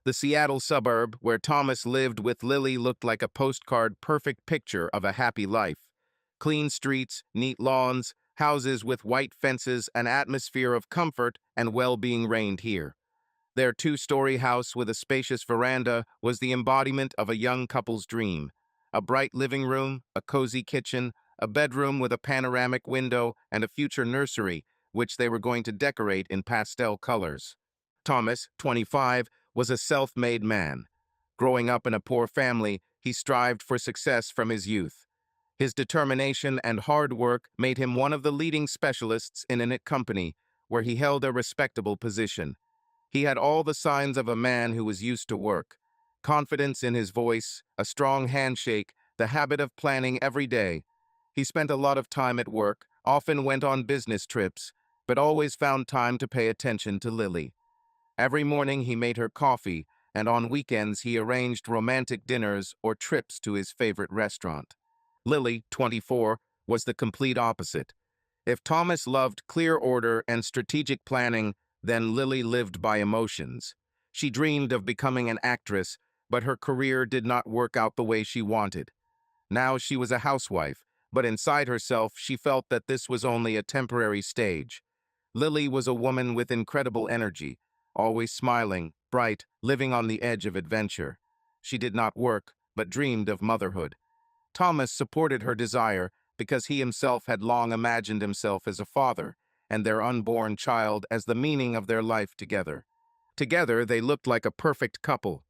The Seattle suburb where Thomas lived with Lily looked like a postcard perfect picture of a happy life. Clean streets, neat lawns, houses with white fences, an atmosphere of comfort and well-being reigned here. Their two-story house with a spacious veranda was the embodiment of a young couple's dream. A bright living room, a cozy kitchen, a bedroom with a panoramic window, and a future nursery, which they were going to decorate in pastel colors. Thomas, 25, was a self-made man. Growing up in a poor family, he strived for success from his youth. His determination and hard work made him one of the leading specialists in a company, where he held a respectable position. He had all the signs of a man who was used to work. Confidence in his voice, a strong handshake, the habit of planning every day. He spent a lot of time at work, often went on business trips, but always found time to pay attention to Lily. Every morning he made her coffee, and on weekends he arranged romantic dinners or trips to his favorite restaurant. Lily, 24, was the complete opposite. If Thomas loved clear order and strategic planning, then Lily lived by emotions. She dreamed of becoming an actress, but her career did not work out the way she wanted. Now she was a housewife, but inside herself she felt that this was only a temporary stage. Lily was a woman with incredible energy, always smiling, bright, living on the edge of adventure. She did not work, but dreamed of motherhood. Thomas supported her desire because he himself had long imagined himself as a father, and their unborn child as the meaning of their life together. Together, they looked like a perfect couple.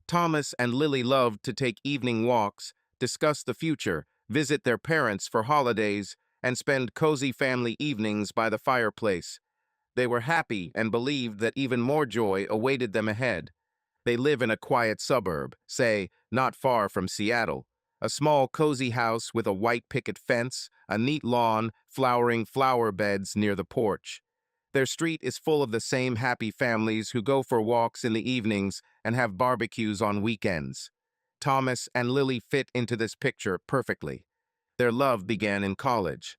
Thomas and Lily loved to take evening walks, discuss the future, visit their parents for holidays, and spend cozy family evenings by the fireplace. They were happy and believed that even more joy awaited them ahead. They live in a quiet suburb, say, not far from Seattle. A small, cozy house with a white picket fence, a neat lawn, flowering flower beds near the porch. Their street is full of the same happy families who go for walks in the evenings and have barbecues on weekends. Thomas and Lily fit into this picture perfectly. Their love began in college.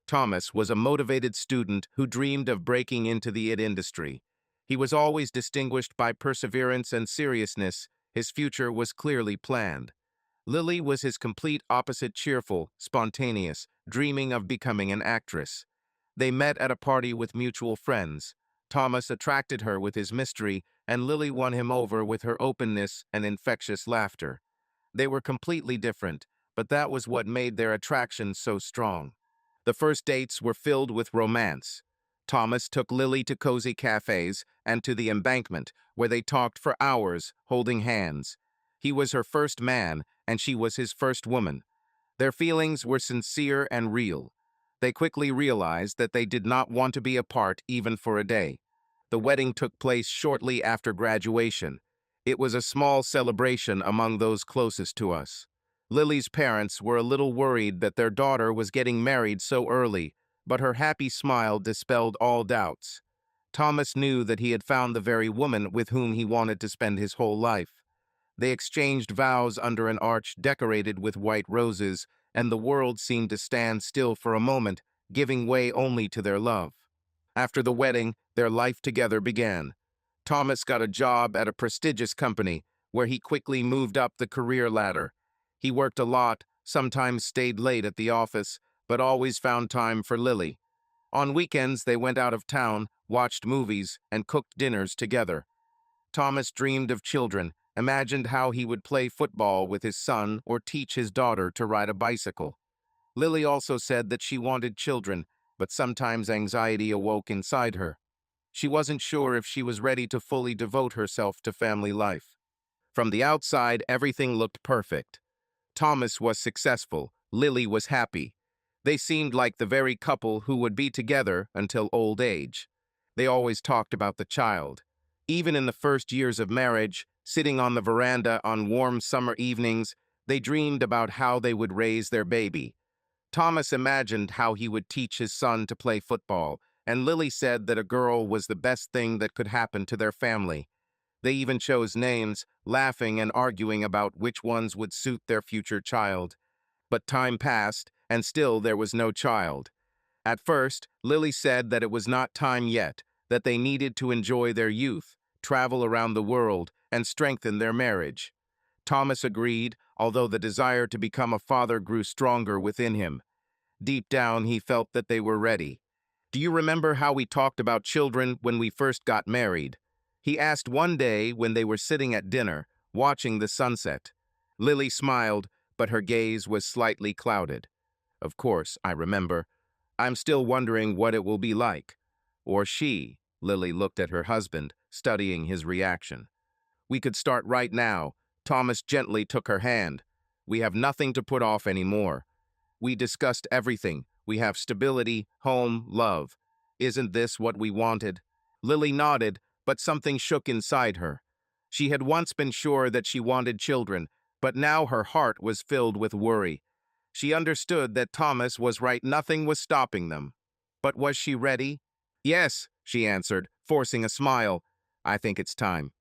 Thomas was a motivated student who dreamed of breaking into the IT industry. He was always distinguished by perseverance and seriousness. His future was clearly planned. Lily was his complete opposite, cheerful, spontaneous, dreaming of becoming an actress. They met at a party with mutual friends. Thomas attracted her with his mystery, and Lily won him over with her openness and infectious laughter. They were completely different, but that was what made their attraction so strong. The first dates were filled with romance. Thomas took Lily to cozy cafes and to the embankment, where they talked for hours, holding hands. He was her first man, and she was his first woman. Their feelings were sincere and real. They quickly realized that they did not want to be apart even for a day. The wedding took place shortly after graduation. It was a small celebration among those closest to us. Lily's parents were a little worried that their daughter was getting married so early, but her happy smile dispelled all doubts. Thomas knew that he had found the very woman with whom he wanted to spend his whole life. They exchanged vows under an arch decorated with white roses, and the world seemed to stand still for a moment, giving way only to their love. After the wedding, their life together began. Thomas got a job at a prestigious company, where he quickly moved up the career ladder. He worked a lot, sometimes stayed late at the office, but always found time for Lily. On weekends, they went out of town, watched movies, and cooked dinners together. Thomas dreamed of children, imagined how he would play football with his son or teach his daughter to ride a bicycle. Lily also said that she wanted children, but sometimes anxiety awoke inside her. She wasn't sure if she was ready to fully devote herself to family life. From the outside, everything looked perfect. Thomas was successful, Lily was happy. They seemed like the very couple who would be together until old age. They always talked about the child. Even in the first years of marriage, sitting on the veranda on warm summer evenings, they dreamed about how they would raise their baby. Thomas imagined how he would teach his son to play football, and Lily said that a girl was the best thing that could happen to their family. They even chose names, laughing and arguing about which ones would suit their future child. But time passed, and still there was no child. At first, Lily said that it was not time yet, that they needed to enjoy their youth, travel around the world, and strengthen their marriage. Thomas agreed, although the desire to become a father grew stronger within him. Deep down, he felt that they were ready. "Do you remember how we talked about children when we first got married?" he asked one day when they were sitting at dinner, watching the sunset. Lily smiled, but her gaze was slightly clouded. "Of course, I remember. I'm still wondering what it will be like." Or she. Lily looked at her husband, studying his reaction. "We could start right now." Thomas gently took her hand. "We have nothing to put off anymore. We discussed everything. We have stability, home, love. Isn't this what we wanted?" Lily nodded, but something shook inside her. She had once been sure that she wanted children, but now her heart was filled with worry. She understood that Thomas was right, nothing was stopping them. But was she ready? "Yes," she answered, forcing a smile. "I think it's time."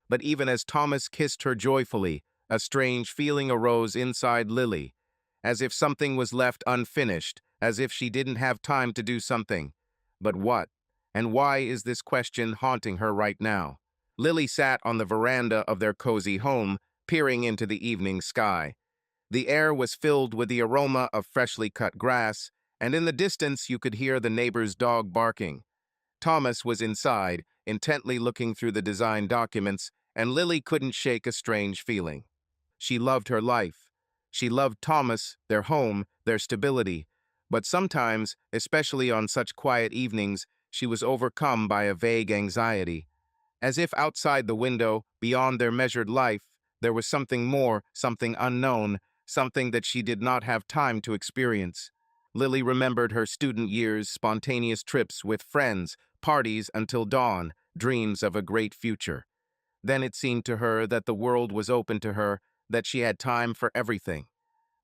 But even as Thomas kissed her joyfully, a strange feeling arose inside Lily, as if something was left unfinished, as if she didn't have time to do something. But what? And why is this question haunting her right now? Lily sat on the veranda of their cozy home, peering into the evening sky. The air was filled with the aroma of freshly cut grass, and in the distance you could hear the neighbor's dog barking. Thomas was inside, intently looking through the design documents, and Lily couldn't shake a strange feeling. She loved her life. She loved Thomas, their home, their stability. But sometimes, especially on such quiet evenings, she was overcome by a vague anxiety. As if outside the window, beyond their measured life, there was something more, something unknown, something that she did not have time to experience. Lily remembered her student years, spontaneous trips with friends, parties until dawn, dreams of a great future. Then it seemed to her that the world was open to her, that she had time for everything.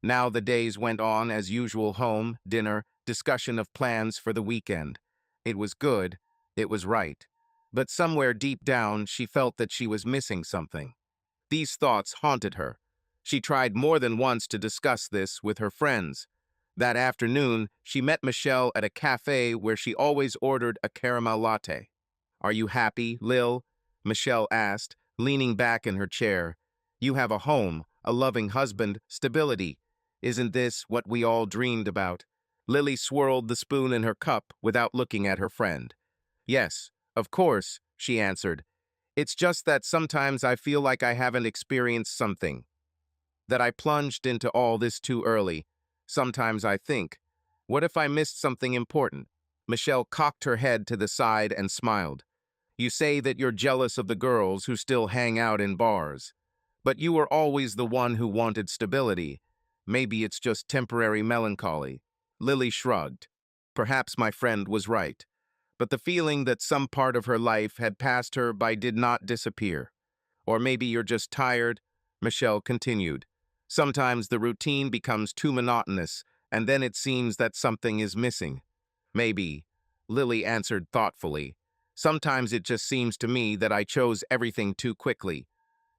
Now the days went on as usual: home, dinner, discussion of plans for the weekend. It was good, it was right. But somewhere deep down, she felt that she was missing something. These thoughts haunted her. She tried more than once to discuss this with her friends. That afternoon, she met Michelle at a cafe where she always ordered a caramel latte. "Are you happy, Lil?" Michelle asked, leaning back in her chair. "You have a home, a loving husband, stability. Isn't this what we all dreamed about?" Lily swirled the spoon in her cup without looking at her friend. "Yes, of course," she answered. "It's just that sometimes I feel like I haven't experienced something, that I plunged into all this too early. Sometimes I think, what if I missed something important?" Michelle cocked her head to the side and smiled. "You say that you're jealous of the girls who still hang out in bars. But you were always the one who wanted stability. Maybe it's just temporary melancholy." Lily shrugged. Perhaps my friend was right. But the feeling that some part of her life had passed her by did not disappear. "Or maybe you're just tired," Michelle continued. "Sometimes the routine becomes too monotonous, and then it seems that something is missing." "Maybe," Lily answered thoughtfully. "Sometimes it just seems to me that I chose everything too quickly.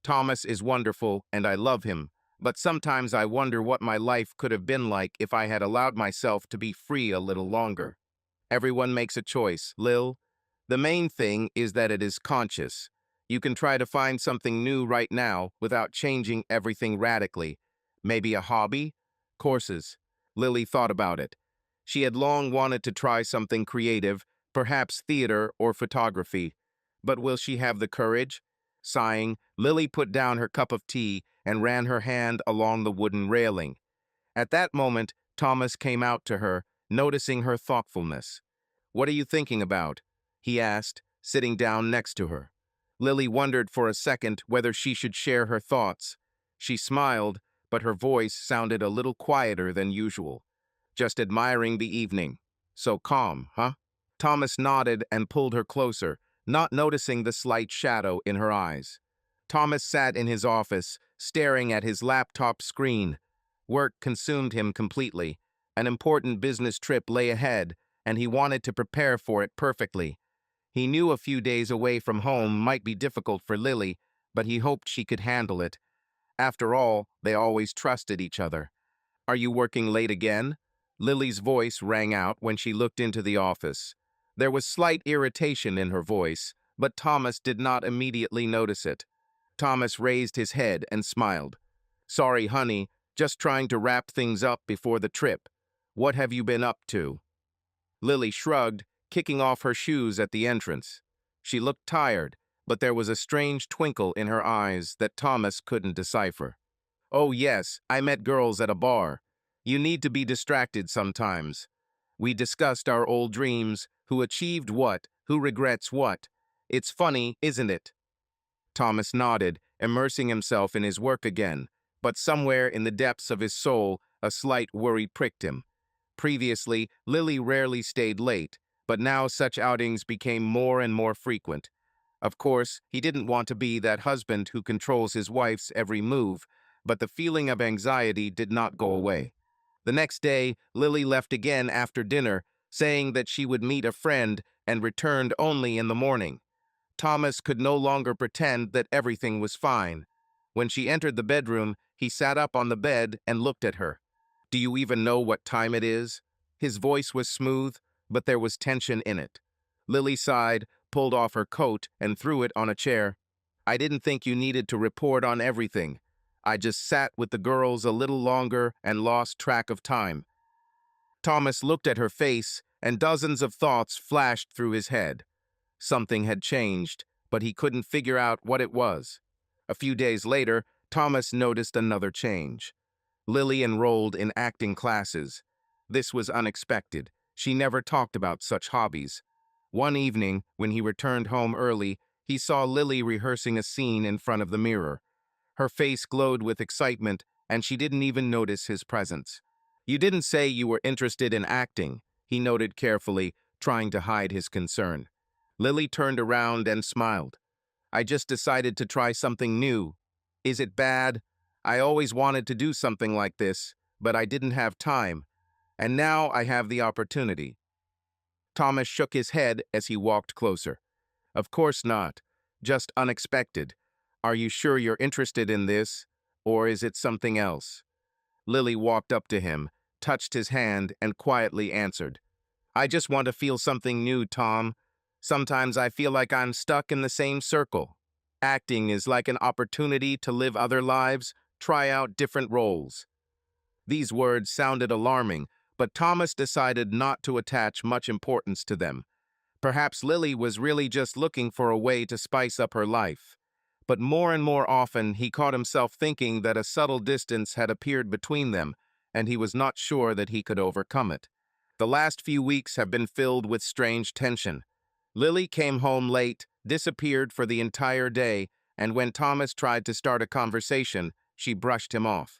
Thomas is wonderful, and I love him, but sometimes I wonder what my life could have been like if I had allowed myself to be free a little longer." Everyone makes a choice, Lil. The main thing is that it is conscious. You can try to find something new right now without changing everything radically. Maybe a hobby? Courses. Lily thought about it. She had long wanted to try something creative, perhaps theater or photography. But will she have the courage? Sighing, Lily put down her cup of tea and ran her hand along the wooden railing. At that moment, Thomas came out to her, noticing her thoughtfulness. "What are you thinking about?" he asked, sitting down next to her. Lily wondered for a second whether she should share her thoughts. She smiled, but her voice sounded a little quieter than usual. "Just admiring the evening. So calm, huh?" Thomas nodded and pulled her closer, not noticing the slight shadow in her eyes. Thomas sat in his office, staring at his laptop screen. Work consumed him completely. An important business trip lay ahead, and he wanted to prepare for it perfectly. He knew a few days away from home might be difficult for Lily, but he hoped she could handle it. After all, they always trusted each other. "Are you working late again?" Lily's voice rang out when she looked into the office. There was slight irritation in her voice, but Thomas did not immediately notice it. Thomas raised his head and smiled. Sorry, honey, just trying to wrap things up before the trip. What have you been up to? Lily shrugged, kicking off her shoes at the entrance. She looked tired, but there was a strange twinkle in her eyes that Thomas couldn't decipher. Oh yes, I met girls at a bar. You need to be distracted sometimes. We discussed our old dreams, who achieved what, who regrets what. It's funny, isn't it? Thomas nodded, immersing himself in his work again, but somewhere in the depths of his soul, a slight worry pricked him. Previously, Lily rarely stayed late, but now such outings became more and more frequent. Of course, he didn't want to be that husband who controls his wife's every move, but the feeling of anxiety did not go away. The next day, Lily left again after dinner, saying that she would meet a friend and returned only in the morning. Thomas could no longer pretend that everything was fine. When she entered the bedroom, he sat up on the bed and looked at her. Do you even know what time it is? His voice was smooth, but there was tension in it. Lily sighed, pulled off her coat, and threw it on a chair. I didn't think you needed to report on everything. I just sat with the girls a little longer and lost track of time. Thomas looked at her face, and dozens of thoughts flashed through his head. Something had changed, but he couldn't figure out what it was. A few days later, Thomas noticed another change. Lily enrolled in acting classes. This was unexpected. She never talked about such hobbies. One evening, when he returned home early, he saw Lily rehearsing a scene in front of the mirror. Her face glowed with excitement, and she didn't even notice his presence. You didn't say you were interested in acting, he noted carefully, trying to hide his concern. Lily turned around and smiled. I just decided to try something new. Is it bad? I always wanted to do something like this, but I didn't have time. And now I have the opportunity. Thomas shook his head as he walked closer. Of course not. Just unexpected. Are you sure you're interested in this, or is it something else? Lily walked up to him, touched his hand, and quietly answered. I just want to feel something new, Tom. Sometimes I feel like I'm stuck in the same circle. Acting is like an opportunity to live other lives, try out different roles. These words sounded alarming, but Thomas decided not to attach much importance to them. Perhaps Lily was really just looking for a way to spice up her life. But more and more often, he caught himself thinking that a subtle distance had appeared between them, and he was not sure that he could overcome it. The last few weeks have been filled with strange tension. Lily came home late, disappeared for the entire day, and when Thomas tried to start a conversation, she brushed him off.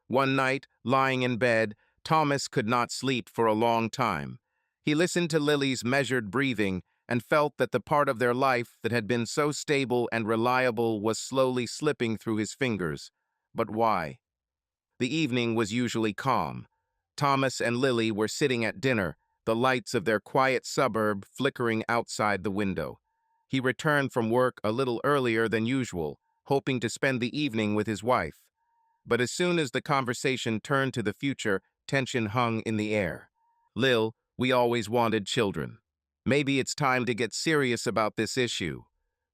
One night, lying in bed, Thomas could not sleep for a long time. He listened to Lily's measured breathing and felt that the part of their life that had been so stable and reliable was slowly slipping through his fingers. But why? The evening was usually calm. Thomas and Lily were sitting at dinner, the lights of their quiet suburb flickering outside the window. He returned from work a little earlier than usual, hoping to spend the evening with his wife. But as soon as the conversation turned to the future, tension hung in the air. Lil, we always wanted children. Maybe it's time to get serious about this issue.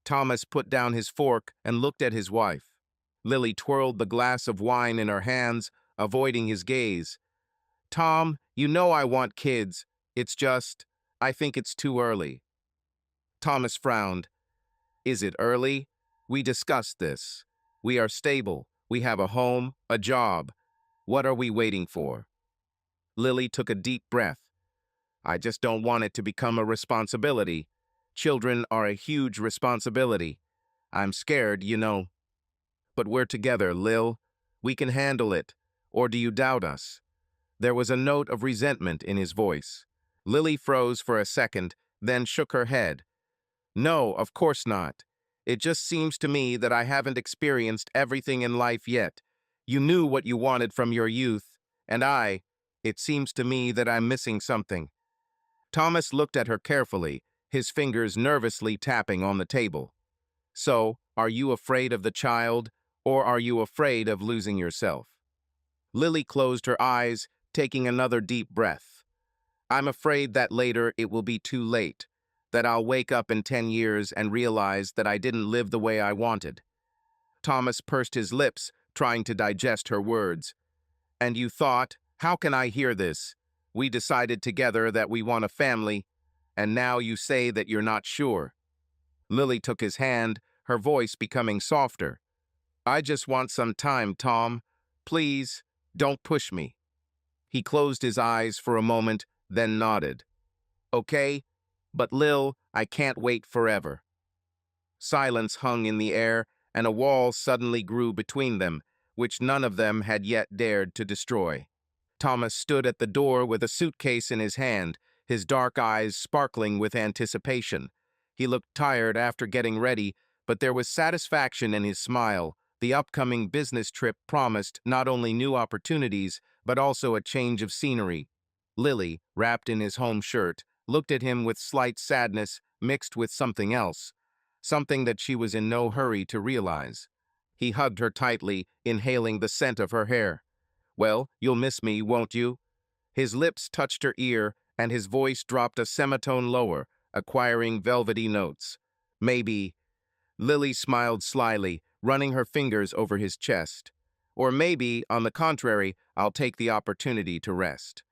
Thomas put down his fork and looked at his wife. Lily twirled the glass of wine in her hands, avoiding his gaze. Tom, you know I want kids. It's just, I think it's too early. Thomas frowned. Is it early? We discussed this. We are stable. We have a home, a job. What are we waiting for? Lily took a deep breath. I just don't want it to become a responsibility. Children are a huge responsibility. I'm scared, you know. But we're together, Lil. We can handle it. Or do you doubt us? There was a note of resentment in his voice. Lily froze for a second, then shook her head. No, of course not. It just seems to me that I haven't experienced everything in life yet. You knew what you wanted from your youth, and it seems to me that I'm missing something. Thomas looked at her carefully, his fingers nervously tapping on the table. So, are you afraid of the child, or are you afraid of losing yourself? Lily closed her eyes, taking another deep breath. I'm afraid that later it will be too late, that I'll wake up in 10 years and realize that I didn't live the way I wanted. Thomas pursed his lips, trying to digest her words. And you thought, how can I hear this? We decided together that we want a family, and now you say that you're not sure. Lily took his hand, her voice becoming softer. I just want some time, Tom. Please, don't push me. He closed his eyes for a moment, then nodded. Okay, but Lil, I can't wait forever. Silence hung in the air, and a wall suddenly grew between them, which none of them had yet dared to destroy. Thomas stood at the door with a suitcase in his hand, his dark eyes sparkling with anticipation. He looked tired after getting ready, but there was satisfaction in his smile. The upcoming business trip promised not only new opportunities, but also a change of scenery. Lily, wrapped in his home shirt, looked at him with slight sadness mixed with something else, something that she was in no hurry to realize. He hugged her tightly, inhaling the scent of her hair. Well, you'll miss me, won't you? His lips touched her ear, and his voice dropped a semitone lower, acquiring velvety notes. Maybe. Lily smiled slyly, running her fingers over his chest. Or maybe, on the contrary, I'll take the opportunity to rest.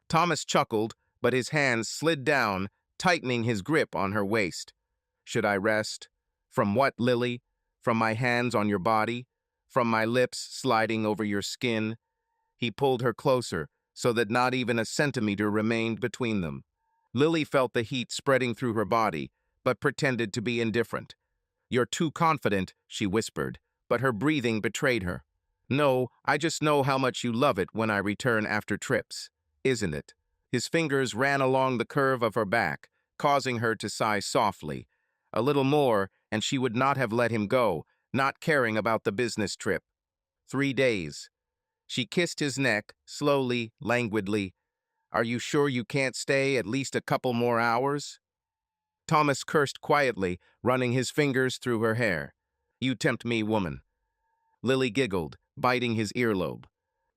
Thomas chuckled, but his hands slid down, tightening his grip on her waist. Should I rest? From what, Lily? From my hands on your body? From my lips sliding over your skin? He pulled her closer, so that not even a centimeter remained between them. Lily felt the heat spreading through her body, but pretended to be indifferent. You're too confident, she whispered, but her breathing betrayed her. No, I just know how much you love it when I return after trips. Isn't it? His fingers ran along the curve of her back, causing her to sigh softly. A little more, and she would not have let him go, not caring about the business trip. 3 days. She kissed his neck, slowly, languidly. Are you sure you can't stay at least a couple more hours? Thomas cursed quietly, running his fingers through her hair. You tempt me, woman. Lily giggled, biting his earlobe.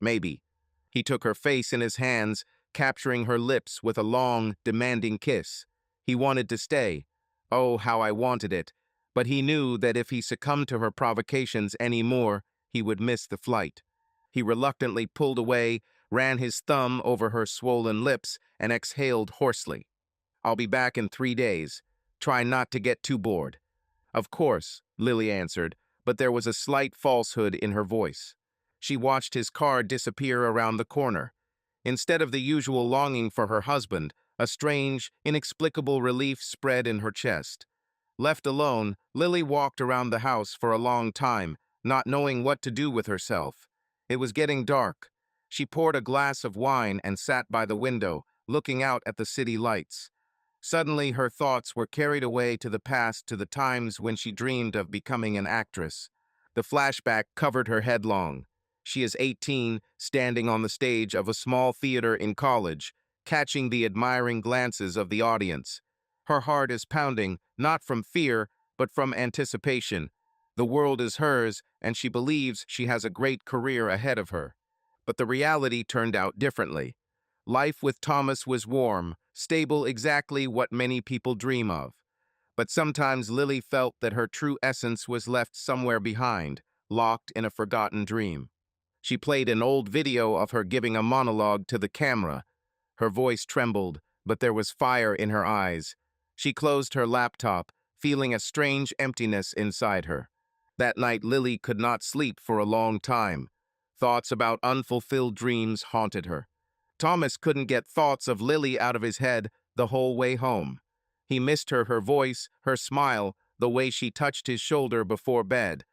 Maybe. He took her face in his hands, capturing her lips with a long, demanding kiss. He wanted to stay. Oh, how I wanted it. But he knew that if he succumbed to her provocations any more, he would miss the flight. He reluctantly pulled away, ran his thumb over her swollen lips, and exhaled hoarsely. I'll be back in 3 days. Try not to get too bored. Of course, Lily answered, but there was a slight falsehood in her voice. She watched his car disappear around the corner. Instead of the usual longing for her husband, a strange, inexplicable relief spread in her chest. Left alone, Lily walked around the house for a long time, not knowing what to do with herself. It was getting dark. She poured a glass of wine and sat by the window, looking out at the city lights. Suddenly, her thoughts were carried away to the past, to the times when she dreamed of becoming an actress. The flashback covered her headlong. She is 18, standing on the stage of a small theater in college, catching the admiring glances of the audience. Her heart is pounding, not from fear, but from anticipation. The world is hers, and she believes she has a great career ahead of her. But the reality turned out differently. Life with Thomas was warm, stable, exactly what many people dream of. But sometimes Lily felt that her true essence was left somewhere behind, locked in a forgotten dream. She played an old video of her giving a monologue to the camera. Her voice trembled, but there was fire in her eyes. She closed her laptop, feeling a strange emptiness inside her. That night, Lily could not sleep for a long time. Thoughts about unfulfilled dreams haunted her. Thomas couldn't get thoughts of Lily out of his head the whole way home. He missed her voice, her smile, the way she touched his shoulder before bed.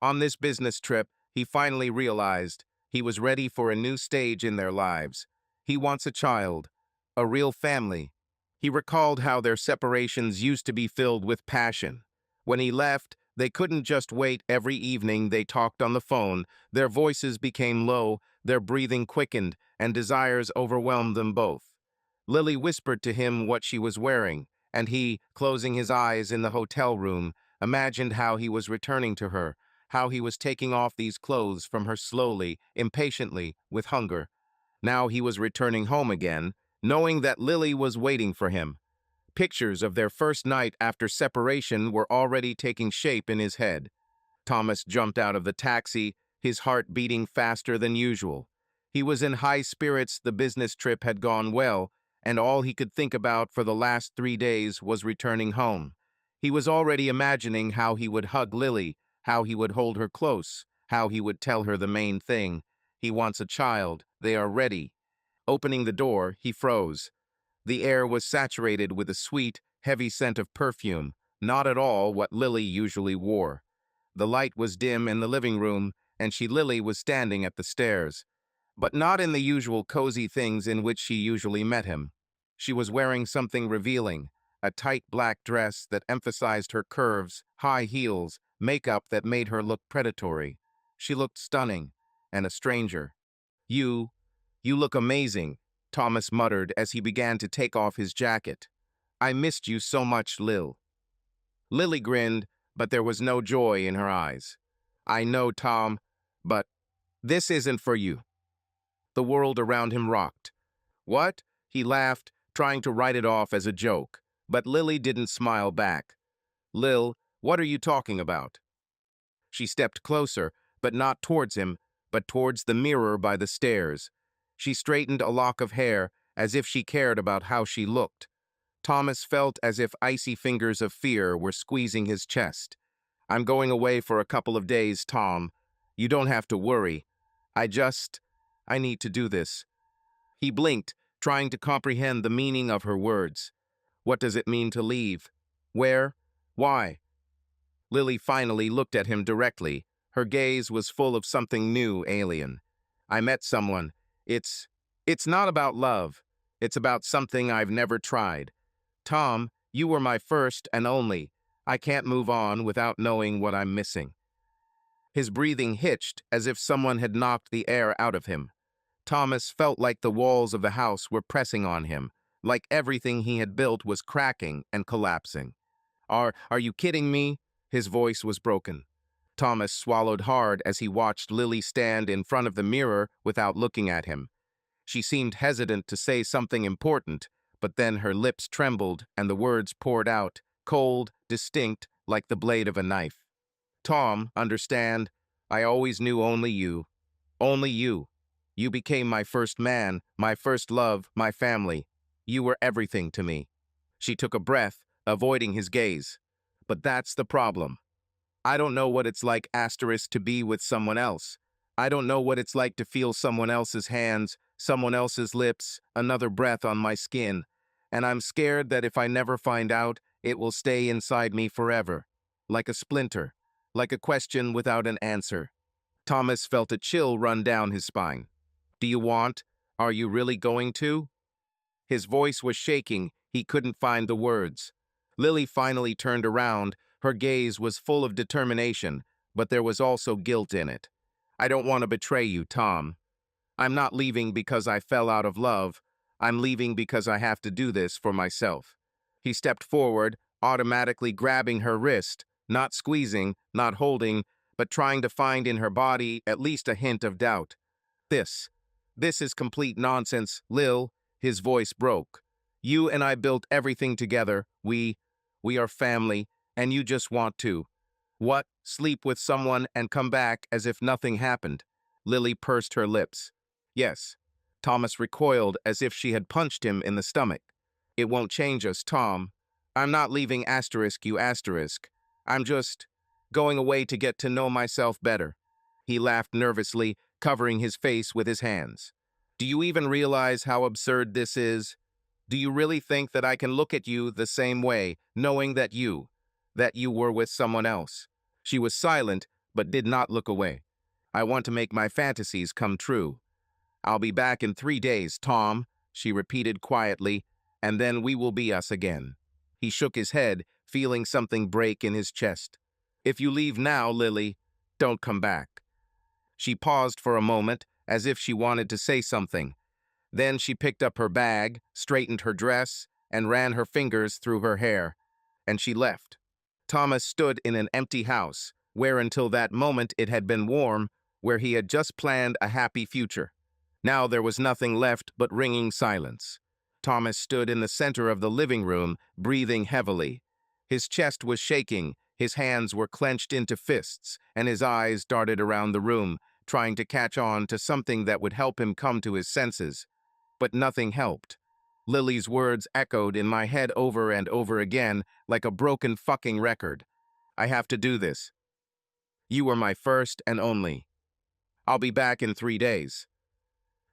On this business trip, he finally realized he was ready for a new stage in their lives. He wants a child, a real family. He recalled how their separations used to be filled with passion. When he left, they couldn't just wait. Every evening they talked on the phone. Their voices became low, their breathing quickened, and desires overwhelmed them both. Lily whispered to him what she was wearing, and he, closing his eyes in the hotel room, imagined how he was returning to her, how he was taking off these clothes from her slowly, impatiently, with hunger. Now he was returning home again, knowing that Lily was waiting for him. Pictures of their first night after separation were already taking shape in his head. Thomas jumped out of the taxi, his heart beating faster than usual. He was in high spirits. The business trip had gone well, and all he could think about for the last 3 days was returning home. He was already imagining how he would hug Lily, how he would hold her close, how he would tell her the main thing. He wants a child. They are ready. Opening the door, he froze. The air was saturated with a sweet, heavy scent of perfume, not at all what Lily usually wore. The light was dim in the living room, and Lily was standing at the stairs, but not in the usual cozy things in which she usually met him. She was wearing something revealing, a tight black dress that emphasized her curves, high heels, makeup that made her look predatory. She looked stunning, and a stranger. You, you look amazing, Thomas muttered as he began to take off his jacket. I missed you so much, Lil. Lily grinned, but there was no joy in her eyes. I know, Tom, but this isn't for you. The world around him rocked. What? He laughed, trying to write it off as a joke, but Lily didn't smile back. Lil, what are you talking about? She stepped closer, but not towards him, but towards the mirror by the stairs. She straightened a lock of hair, as if she cared about how she looked. Thomas felt as if icy fingers of fear were squeezing his chest. I'm going away for a couple of days, Tom. You don't have to worry. I need to do this. He blinked, trying to comprehend the meaning of her words. What does it mean to leave? Where? Why? Lily finally looked at him directly. Her gaze was full of something new, alien. I met someone. It's not about love. It's about something I've never tried. Tom, you were my first and only. I can't move on without knowing what I'm missing. His breathing hitched as if someone had knocked the air out of him. Thomas felt like the walls of the house were pressing on him, like everything he had built was cracking and collapsing. Are you kidding me? His voice was broken. Thomas swallowed hard as he watched Lily stand in front of the mirror without looking at him. She seemed hesitant to say something important, but then her lips trembled and the words poured out, cold, distinct, like the blade of a knife. Tom, understand, I always knew only you. Only you. You became my first man, my first love, my family. You were everything to me. She took a breath, avoiding his gaze. But that's the problem. I don't know what it's like to be with someone else. I don't know what it's like to feel someone else's hands, someone else's lips, another breath on my skin. And I'm scared that if I never find out, it will stay inside me forever. Like a splinter. Like a question without an answer. Thomas felt a chill run down his spine. Do you want? Are you really going to? His voice was shaking. He couldn't find the words. Lily finally turned around. Her gaze was full of determination, but there was also guilt in it. I don't want to betray you, Tom. I'm not leaving because I fell out of love. I'm leaving because I have to do this for myself. He stepped forward, automatically grabbing her wrist, not squeezing, not holding, but trying to find in her body at least a hint of doubt. This is complete nonsense, Lil. His voice broke. You and I built everything together. We are family, and you just want to. What? Sleep with someone and come back as if nothing happened? Lily pursed her lips. Yes. Thomas recoiled as if she had punched him in the stomach. It won't change us, Tom. I'm not leaving you. I'm just going away to get to know myself better. He laughed nervously, covering his face with his hands. Do you even realize how absurd this is? Do you really think that I can look at you the same way, knowing that you were with someone else? She was silent, but did not look away. I want to make my fantasies come true. I'll be back in 3 days, Tom, she repeated quietly, and then we will be us again. He shook his head, feeling something break in his chest. If you leave now, Lily, don't come back. She paused for a moment, as if she wanted to say something. Then she picked up her bag, straightened her dress, and ran her fingers through her hair. And she left. Thomas stood in an empty house, where until that moment it had been warm, where he had just planned a happy future. Now there was nothing left but ringing silence. Thomas stood in the center of the living room, breathing heavily. His chest was shaking, His hands were clenched into fists, and his eyes darted around the room, trying to catch on to something that would help him come to his senses. But nothing helped. Lily's words echoed in my head over and over again, like a broken fucking record. I have to do this. You are my first and only. I'll be back in 3 days.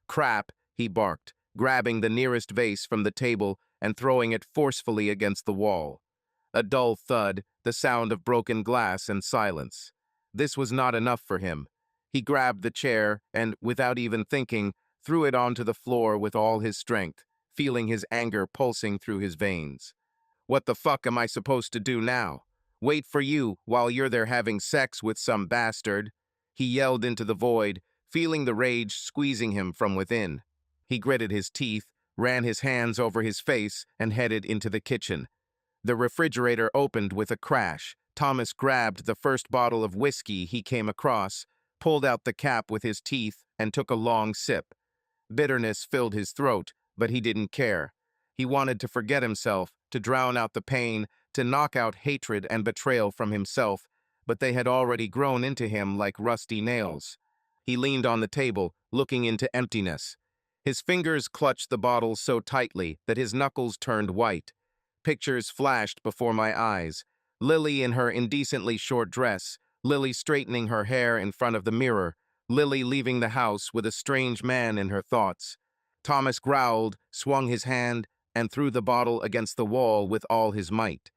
Crap, he barked, grabbing the nearest vase from the table and throwing it forcefully against the wall. A dull thud, the sound of broken glass and silence. This was not enough for him. He grabbed the chair and, without even thinking, threw it onto the floor with all his strength, feeling his anger pulsing through his veins. What the fuck am I supposed to do now? Wait for you while you're there having sex with some bastard? He yelled into the void, feeling the rage squeezing him from within. He gritted his teeth, ran his hands over his face, and headed into the kitchen. The refrigerator opened with a crash. Thomas grabbed the first bottle of whiskey he came across, pulled out the cap with his teeth, and took a long sip. Bitterness filled his throat, but he didn't care. He wanted to forget himself, to drown out the pain, to knock out hatred and betrayal from himself, but they had already grown into him like rusty nails. He leaned on the table, looking into emptiness. His fingers clutched the bottle so tightly that his knuckles turned white. Pictures flashed before my eyes. Lily in her indecently short dress, Lily straightening her hair in front of the mirror, Lily leaving the house with a strange man in her thoughts. Thomas growled, swung his hand, and threw the bottle against the wall with all his might.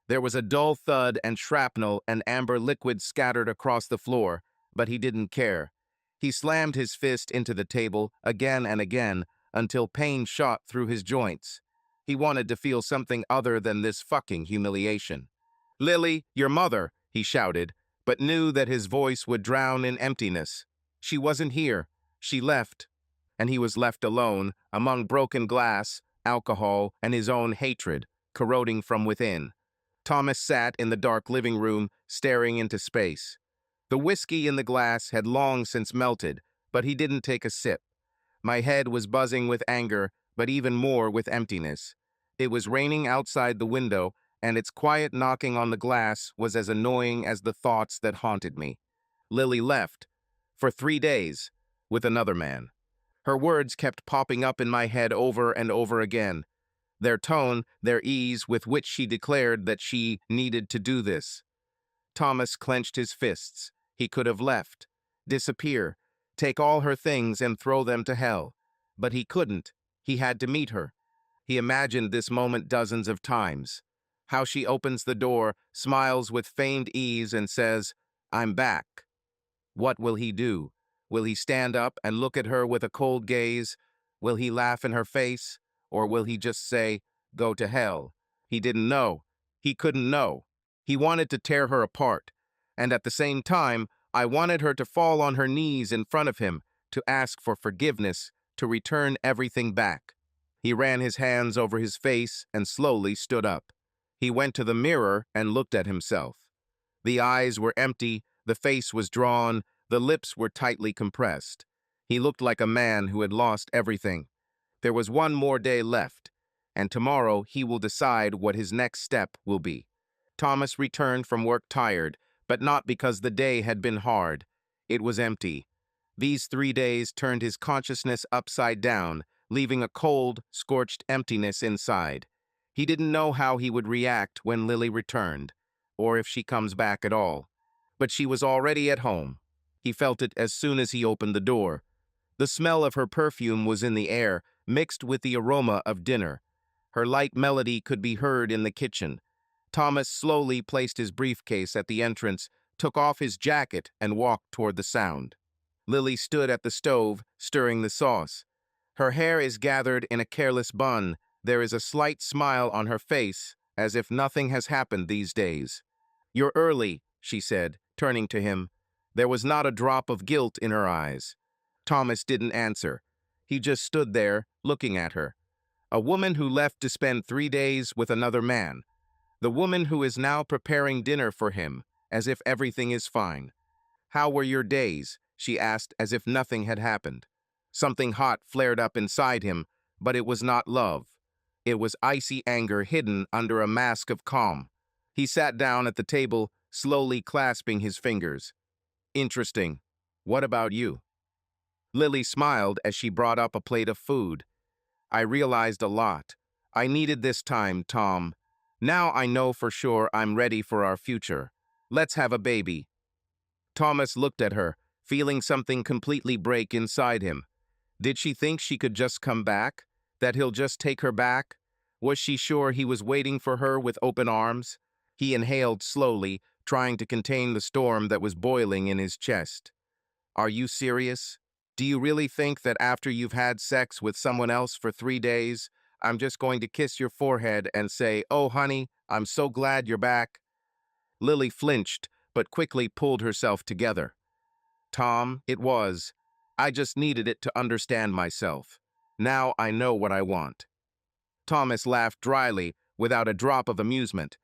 There was a dull thud and shrapnel and amber liquid scattered across the floor, but he didn't care. He slammed his fist into the table again and again until pain shot through his joints. He wanted to feel something other than this fucking humiliation. "Lily, your mother," he shouted, but knew that his voice would drown in emptiness. She wasn't here. She left. And he was left alone, among broken glass, alcohol, and his own hatred, corroding from within. Thomas sat in the dark living room, staring into space. The whiskey in the glass had long since melted, but he didn't take a sip. My head was buzzing with anger, but even more with emptiness. It was raining outside the window, and its quiet knocking on the glass was as annoying as the thoughts that haunted me. Lily left, for 3 days, with another man. Her words kept popping up in my head over and over again. Their tone, their ease with which she declared that she needed to do this. Thomas clenched his fists. He could have left, disappear, take all her things and throw them to hell. But he couldn't. He had to meet her. He imagined this moment dozens of times. How she opens the door, smiles with feigned ease, and says, "I'm back." What will he do? Will he stand up and look at her with a cold gaze? Will he laugh in her face? Or will he just say, "Go to hell"? He didn't know. He couldn't know. He wanted to tear her apart. And at the same time, I wanted her to fall on her knees in front of him, to ask for forgiveness, to return everything back. He ran his hands over his face and slowly stood up. He went to the mirror and looked at himself. The eyes were empty, the face was drawn, the lips were tightly compressed. He looked like a man who had lost everything. There was one more day left, and tomorrow he will decide what his next step will be. Thomas returned from work tired, but not because the day had been hard. It was empty. These 3 days turned his consciousness upside down, leaving a cold, scorched emptiness inside. He didn't know how he would react when Lily returned, or if she comes back at all. But she was already at home. He felt it as soon as he opened the door. The smell of her perfume was in the air, mixed with the aroma of dinner. Her light melody could be heard in the kitchen. Thomas slowly placed his briefcase at the entrance, took off his jacket, and walked toward the sound. Lily stood at the stove, stirring the sauce. Her hair is gathered in a careless bun. There is a slight smile on her face, as if nothing has happened these days. "You're early," she said, turning to him. There was not a drop of guilt in her eyes. Thomas didn't answer. He just stood there, looking at her. A woman who left to spend 3 days with another man. The woman who is now preparing dinner for him, as if everything is fine. "How were your days?" she asked, as if nothing had happened. Something hot flared up inside him, but it was not love. It was icy anger hidden under a mask of calm. He sat down at the table, slowly clasping his fingers. Interesting. What about you? Lily smiled as she brought up a plate of food. I realized a lot. I needed this time, Tom. Now I know for sure I'm ready for our future. Let's have a baby. Thomas looked at her, feeling something completely break inside him. Did she think she could just come back? That he'll just take her back? Was she sure he was waiting for her with open arms? He inhaled slowly, trying to contain the storm that was boiling in his chest. Are you serious? Do you really think that after you've had sex with someone else for 3 days, I'm just going to kiss your forehead and say, "Oh, honey, I'm so glad you're back"? Lily flinched, but quickly pulled herself together. Tom, it was. I just needed it to understand myself. Now I know what I want. Thomas laughed dryly, without a drop of amusement.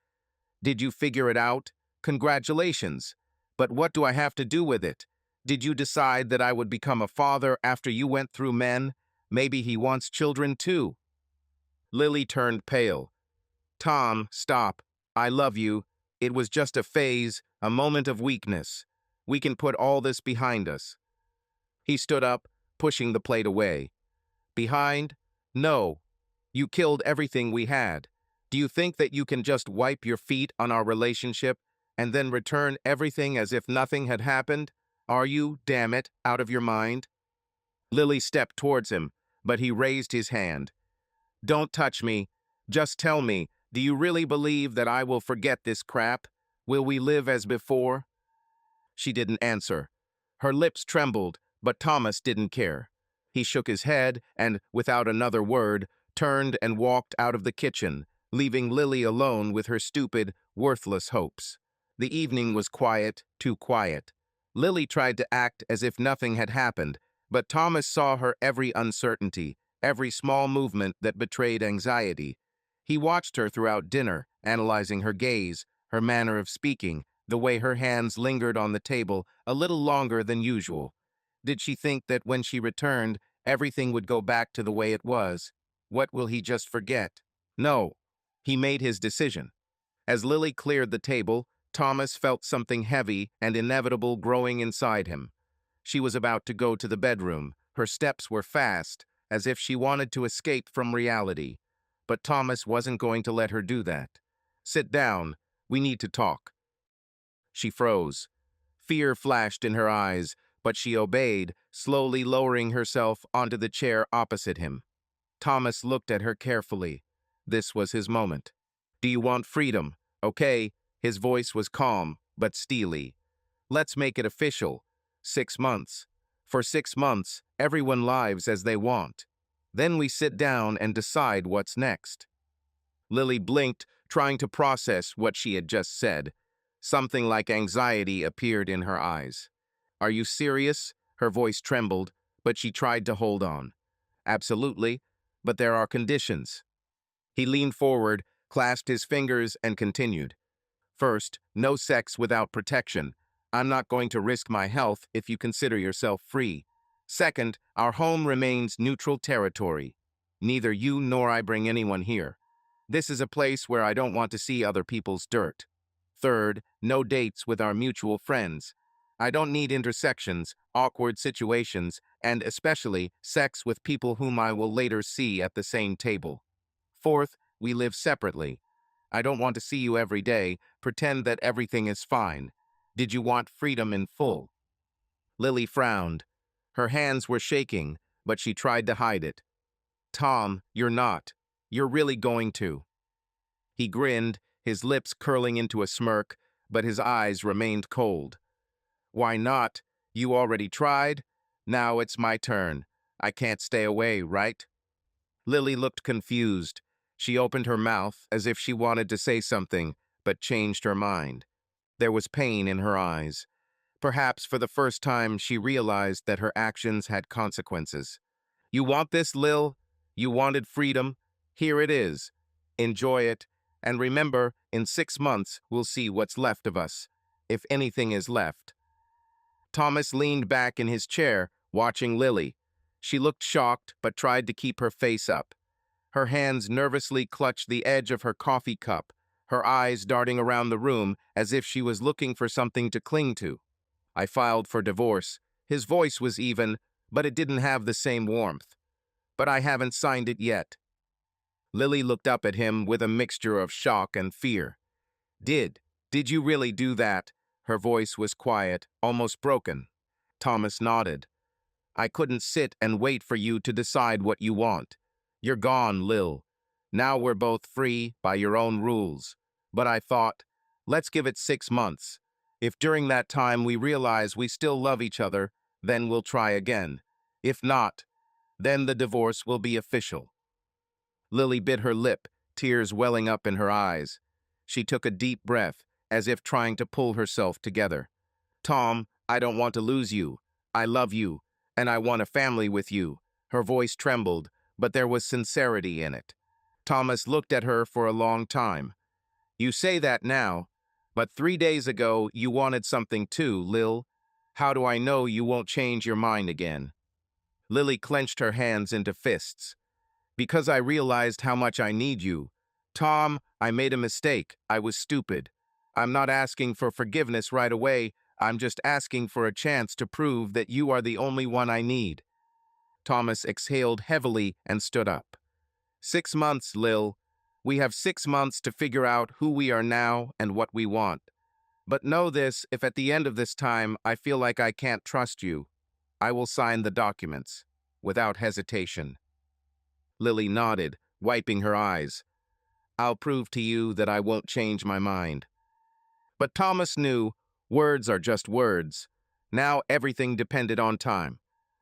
Did you figure it out? Congratulations. But what do I have to do with it? Did you decide that I would become a father after you went through men? Maybe he wants children too. Lily turned pale. Tom, stop. I love you. It was just a phase, a moment of weakness. We can put all this behind us. He stood up, pushing the plate away. Behind? No. You killed everything we had. Do you think that you can just wipe your feet on our relationship and then return everything as if nothing had happened? Are you, damn it, out of your mind? Lily stepped towards him, but he raised his hand. Don't touch me. Just tell me, do you really believe that I will forget this crap? Will we live as before? She didn't answer. Her lips trembled, but Thomas didn't care. He shook his head and, without another word, turned and walked out of the kitchen, leaving Lily alone with her stupid, worthless hopes. The evening was quiet, too quiet. Lily tried to act as if nothing had happened, but Thomas saw her every uncertainty, every small movement that betrayed anxiety. He watched her throughout dinner, analyzing her gaze, her manner of speaking, the way her hands lingered on the table a little longer than usual. Did she think that when she returned, everything would go back to the way it was? What will he just forget? No. He made his decision. As Lily cleared the table, Thomas felt something heavy and inevitable growing inside him. She was about to go to the bedroom. Her steps were fast, as if she wanted to escape from reality. But Thomas wasn't going to let her do that. Sit down. We need to talk. She froze. Fear flashed in her eyes, but she obeyed, slowly lowering herself onto the chair opposite him. Thomas looked at her carefully. This was his moment. Do you want freedom? Okay. His voice was calm, but steely. Let's make it official. 6 months. For 6 months, everyone lives as they want. Then we sit down and decide what's next. Lily blinked, trying to process what she had just said. Something like anxiety appeared in her eyes. Are you serious? Her voice trembled, but she tried to hold on. Absolutely, but there are conditions. He leaned forward, clasped his fingers, and continued. First, no sex without protection. I'm not going to risk my health if you consider yourself free. Second, our home remains neutral territory. Neither you nor I bring anyone here. This is a place where I don't want to see other people's dirt. Third, no dates with our mutual friends. I don't need intersections, awkward situations, and especially sex with people whom I will later see at the same table. Fourth, we live separately. I don't want to see you every day, pretend that everything is fine. Did you want freedom in full? Lily frowned. Her hands were shaking, but she tried to hide it. Tom, you're not. You're really going to. He grinned, his lips curling into a smirk, but his eyes remained cold. Why not? You already tried? Now it's my turn. I can't stay away, right? Lily looked confused. She opened her mouth as if she wanted to say something, but changed her mind. There was pain in her eyes. Perhaps for the first time she realized that her actions had consequences. You want this, Lil? You wanted freedom? Here it is. Enjoy it. And remember, in 6 months, we'll see what's left of us, if anything is left. Thomas leaned back in his chair, watching Lily. She looked shocked, but tried to keep her face up. Her hands nervously clutched the edge of her coffee cup. her eyes darting around the room as if she was looking for something to cling to. I filed for divorce. His voice was even, but it didn't have the same warmth. But I haven't signed it yet. Lily looked up at him with a mixture of shock and fear. Did you really do that? Her voice was quiet, almost broken. Thomas nodded. I couldn't sit and wait for you to decide what you want. You're gone, Lil. Now we're both free by your own rules. But I thought, let's give it 6 months. If during that time we realize we still love each other, then we'll try again. If not, then the divorce will be official. Lily bit her lip, tears welling up in her eyes. She took a deep breath, as if trying to pull herself together. Tom, I don't want to lose you. I love you, and I want a family with you. Her voice trembled, but there was sincerity in it. Thomas looked at her for a long time. You say that now, but 3 days ago you wanted something too, Lil. How do I know you won't change your mind again? Lily clenched her hands into fists. Because I realized how much I need you. Tom, I made a mistake. I was stupid. I'm not asking for forgiveness right away. I'm just asking for a chance to prove that you are the only one I need. Thomas exhaled heavily and stood up. 6 months, Lil. We have 6 months to figure out who we are now and what we want. But know this, if at the end of this time I feel like I can't trust you, I will sign the documents, without hesitation. Lily nodded, wiping her eyes. I'll prove to you that I won't change my mind. But Thomas knew, words are just words. Now everything depended on time.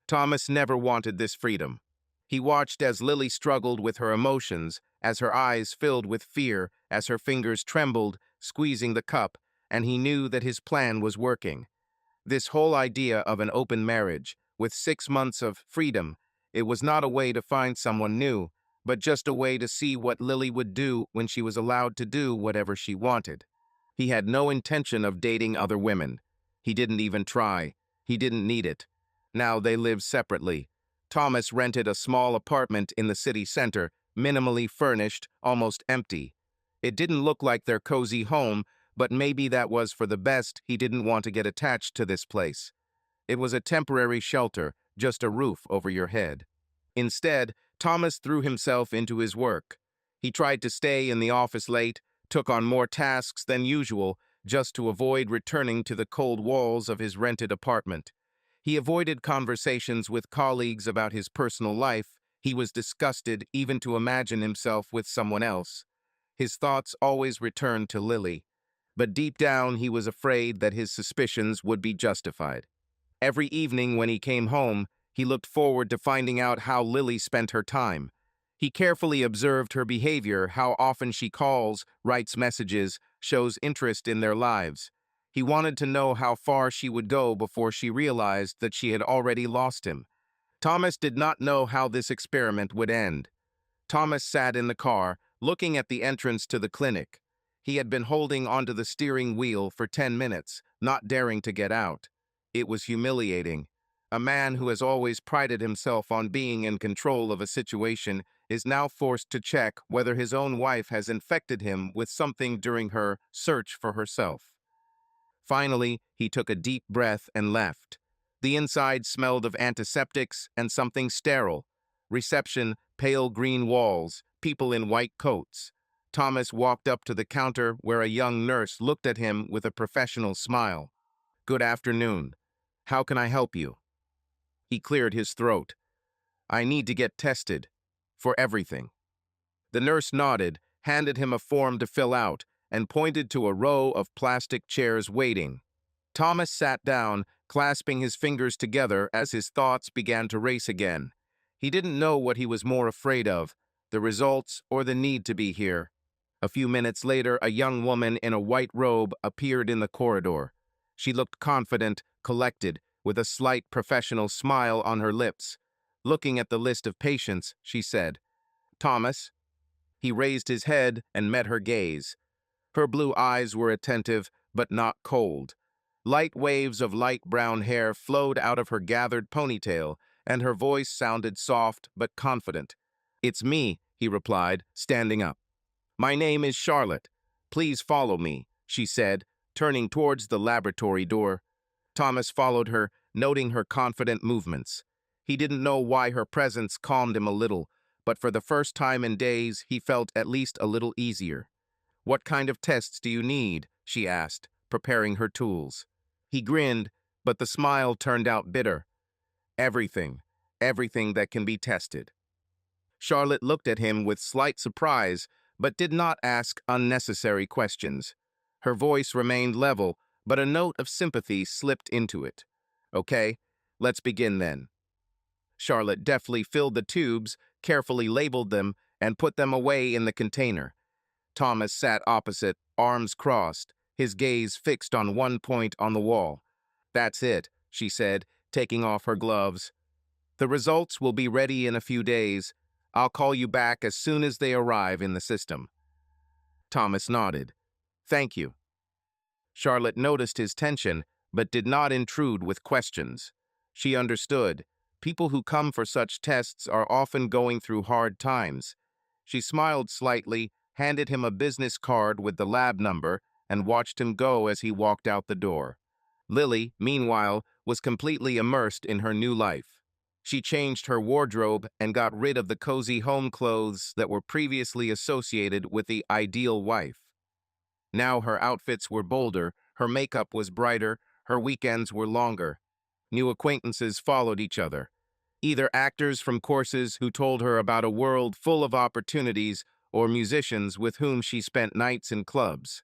Thomas never wanted this freedom. He watched as Lily struggled with her emotions, as her eyes filled with fear, as her fingers trembled, squeezing the cup, and he knew that his plan was working. This whole idea of an open marriage, with 6 months of freedom, it was not a way to find someone new, but just a way to see what Lily would do when she was allowed to do whatever she wanted. He had no intention of dating other women. He didn't even try. He didn't need it. Now they lived separately. Thomas rented a small apartment in the city center, minimally furnished, almost empty. It didn't look like their cozy home, but maybe that was for the best. He didn't want to get attached to this place. It was a temporary shelter, just a roof over your head. Instead, Thomas threw himself into his work. He tried to stay in the office late, took on more tasks than usual, just to avoid returning to the cold walls of his rented apartment. He avoided conversations with colleagues about his personal life. He was disgusted even to imagine himself with someone else. His thoughts always returned to Lily, but deep down he was afraid that his suspicions would be justified. Every evening when he came home, he looked forward to finding out how Lily spent her time. He carefully observed her behavior, how often she calls, writes messages, shows interest in their lives. He wanted to know how far she would go before she realized that she had already lost him. Thomas did not know how this experiment would end. Thomas sat in the car, looking at the entrance to the clinic. He had been holding onto the steering wheel for 10 minutes, not daring to get out. It was humiliating. A man who has always prided himself on being in control of a situation is now forced to check whether his own wife has infected him with something during her search for herself. Finally, he took a deep breath and left. The inside smelled of antiseptics and something sterile. Reception, pale green walls, people in white coats. Thomas walked up to the counter where a young nurse looked at him with a professional smile. Good afternoon. How can I help you? He cleared his throat. I need to get tested. For everything. The nurse nodded, handed him a form to fill out, and pointed to a row of plastic chairs waiting. Thomas sat down, clasping his fingers together as his thoughts began to race again. He didn't know what he was more afraid of, the results or the need to be here. A few minutes later, a young woman in a white robe appeared in the corridor. She looked confident, collected, with a slight professional smile on her lips. Looking at the list of patients, she said, Thomas. He raised his head and met her gaze. Her blue eyes were attentive, but not cold. Light waves of light brown hair flowed out of her gathered ponytail, and her voice sounded soft but confident. It's me, he replied, standing up. My name is Charlotte. Please follow me, she said, turning towards the laboratory door. Thomas followed her, noting her confident movements. He didn't know why her presence calmed him a little, but for the first time in days, he felt at least a little easier. What kind of tests do you need? She asked, preparing her tools. He grinned, but the smile turned out bitter. Everything. Everything that can be tested. Charlotte looked at him with slight surprise, but did not ask unnecessary questions. Her voice remained level, but a note of sympathy slipped into it. Okay, let's begin then. Charlotte deftly filled the tubes, carefully labeled them, and put them away in the container. Thomas sat opposite, arms crossed, his gaze fixed on one point on the wall. That's it, she said, taking off her gloves. The results will be ready in a few days. I'll call you back as soon as they arrive in the system. Thomas nodded. Thank you. Charlotte noticed his tension, but did not intrude with questions. She understood. People who come for such tests are often going through hard times. She smiled slightly, handed him a business card with the lab number, and watched him go as he walked out the door. Lily, meanwhile, was completely immersed in her new life. She changed her wardrobe and got rid of the cozy home clothes that were previously associated with the ideal wife. Now her outfits were bolder, her makeup was brighter, her weekends were longer. New acquaintances followed each other. Either actors from courses who told her about a world full of opportunities or musicians with whom she spent nights in clubs.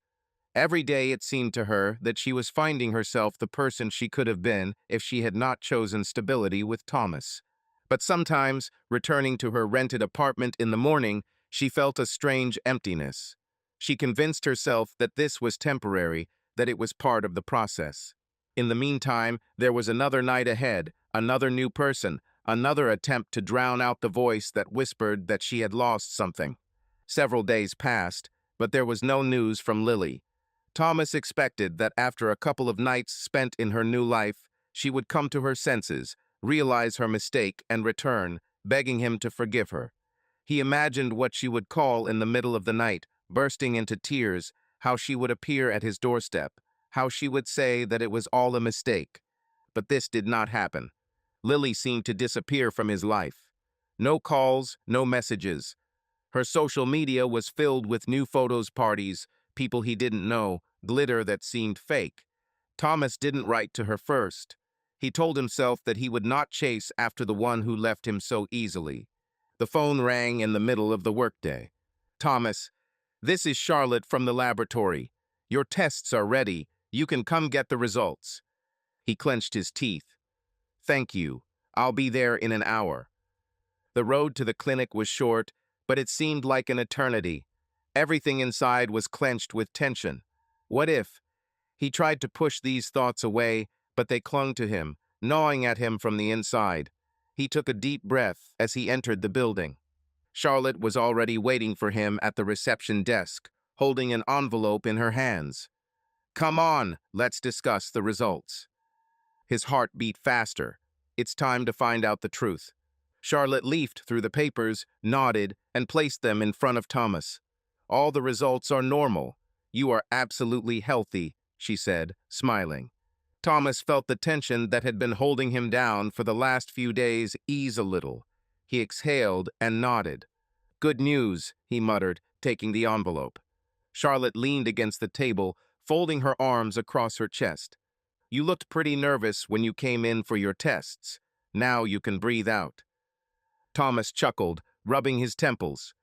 Every day it seemed to her that she was finding herself the person she could have been if she had not chosen stability with Thomas. But sometimes, returning to her rented apartment in the morning, she felt a strange emptiness. She convinced herself that this was temporary, that it was part of the process. In the meantime, there was another night ahead, another new person, another attempt to drown out the voice that whispered that she had lost something. Several days passed, but there was no news from Lily. Thomas expected that after a couple of nights spent in her new life, she would come to her senses, realize her mistake, and return, begging him to forgive her. He imagined what she would call in the middle of the night, bursting into tears, how she would appear at his doorstep, how she would say that it was all a mistake. But this did not happen. Lily seemed to disappear from his life. No calls, no messages. Her social media was filled with new photos parties, people he didn't know, glitter that seemed fake. Thomas didn't write to her first. He told himself that he would not chase after the one who left him so easily. The phone rang in the middle of the workday. Thomas, this is Charlotte from the laboratory. Your tests are ready. You can come get the results. He clenched his teeth. Thank you. I'll be there in an hour. The road to the clinic was short, but it seemed like an eternity. Everything inside was clenched with tension. What if? He tried to push these thoughts away, but they clung to him, gnawing at him from the inside. He took a deep breath as he entered the building. Charlotte was already waiting for him at the reception desk, holding an envelope in her hands. Come on, let's discuss the results. His heart beat faster. It's time to find out the truth. Charlotte leafed through the papers, nodded, and placed them in front of Thomas. All the results are normal. You are absolutely healthy, she said, smiling. Thomas felt the tension that had been holding him down for the last few days ease a little. He exhaled and nodded. Good news, he muttered, taking the envelope. Charlotte leaned against the table, folding her arms across her chest. You looked pretty nervous when you came in for your tests. Now you can breathe out. Thomas chuckled, rubbing his temples.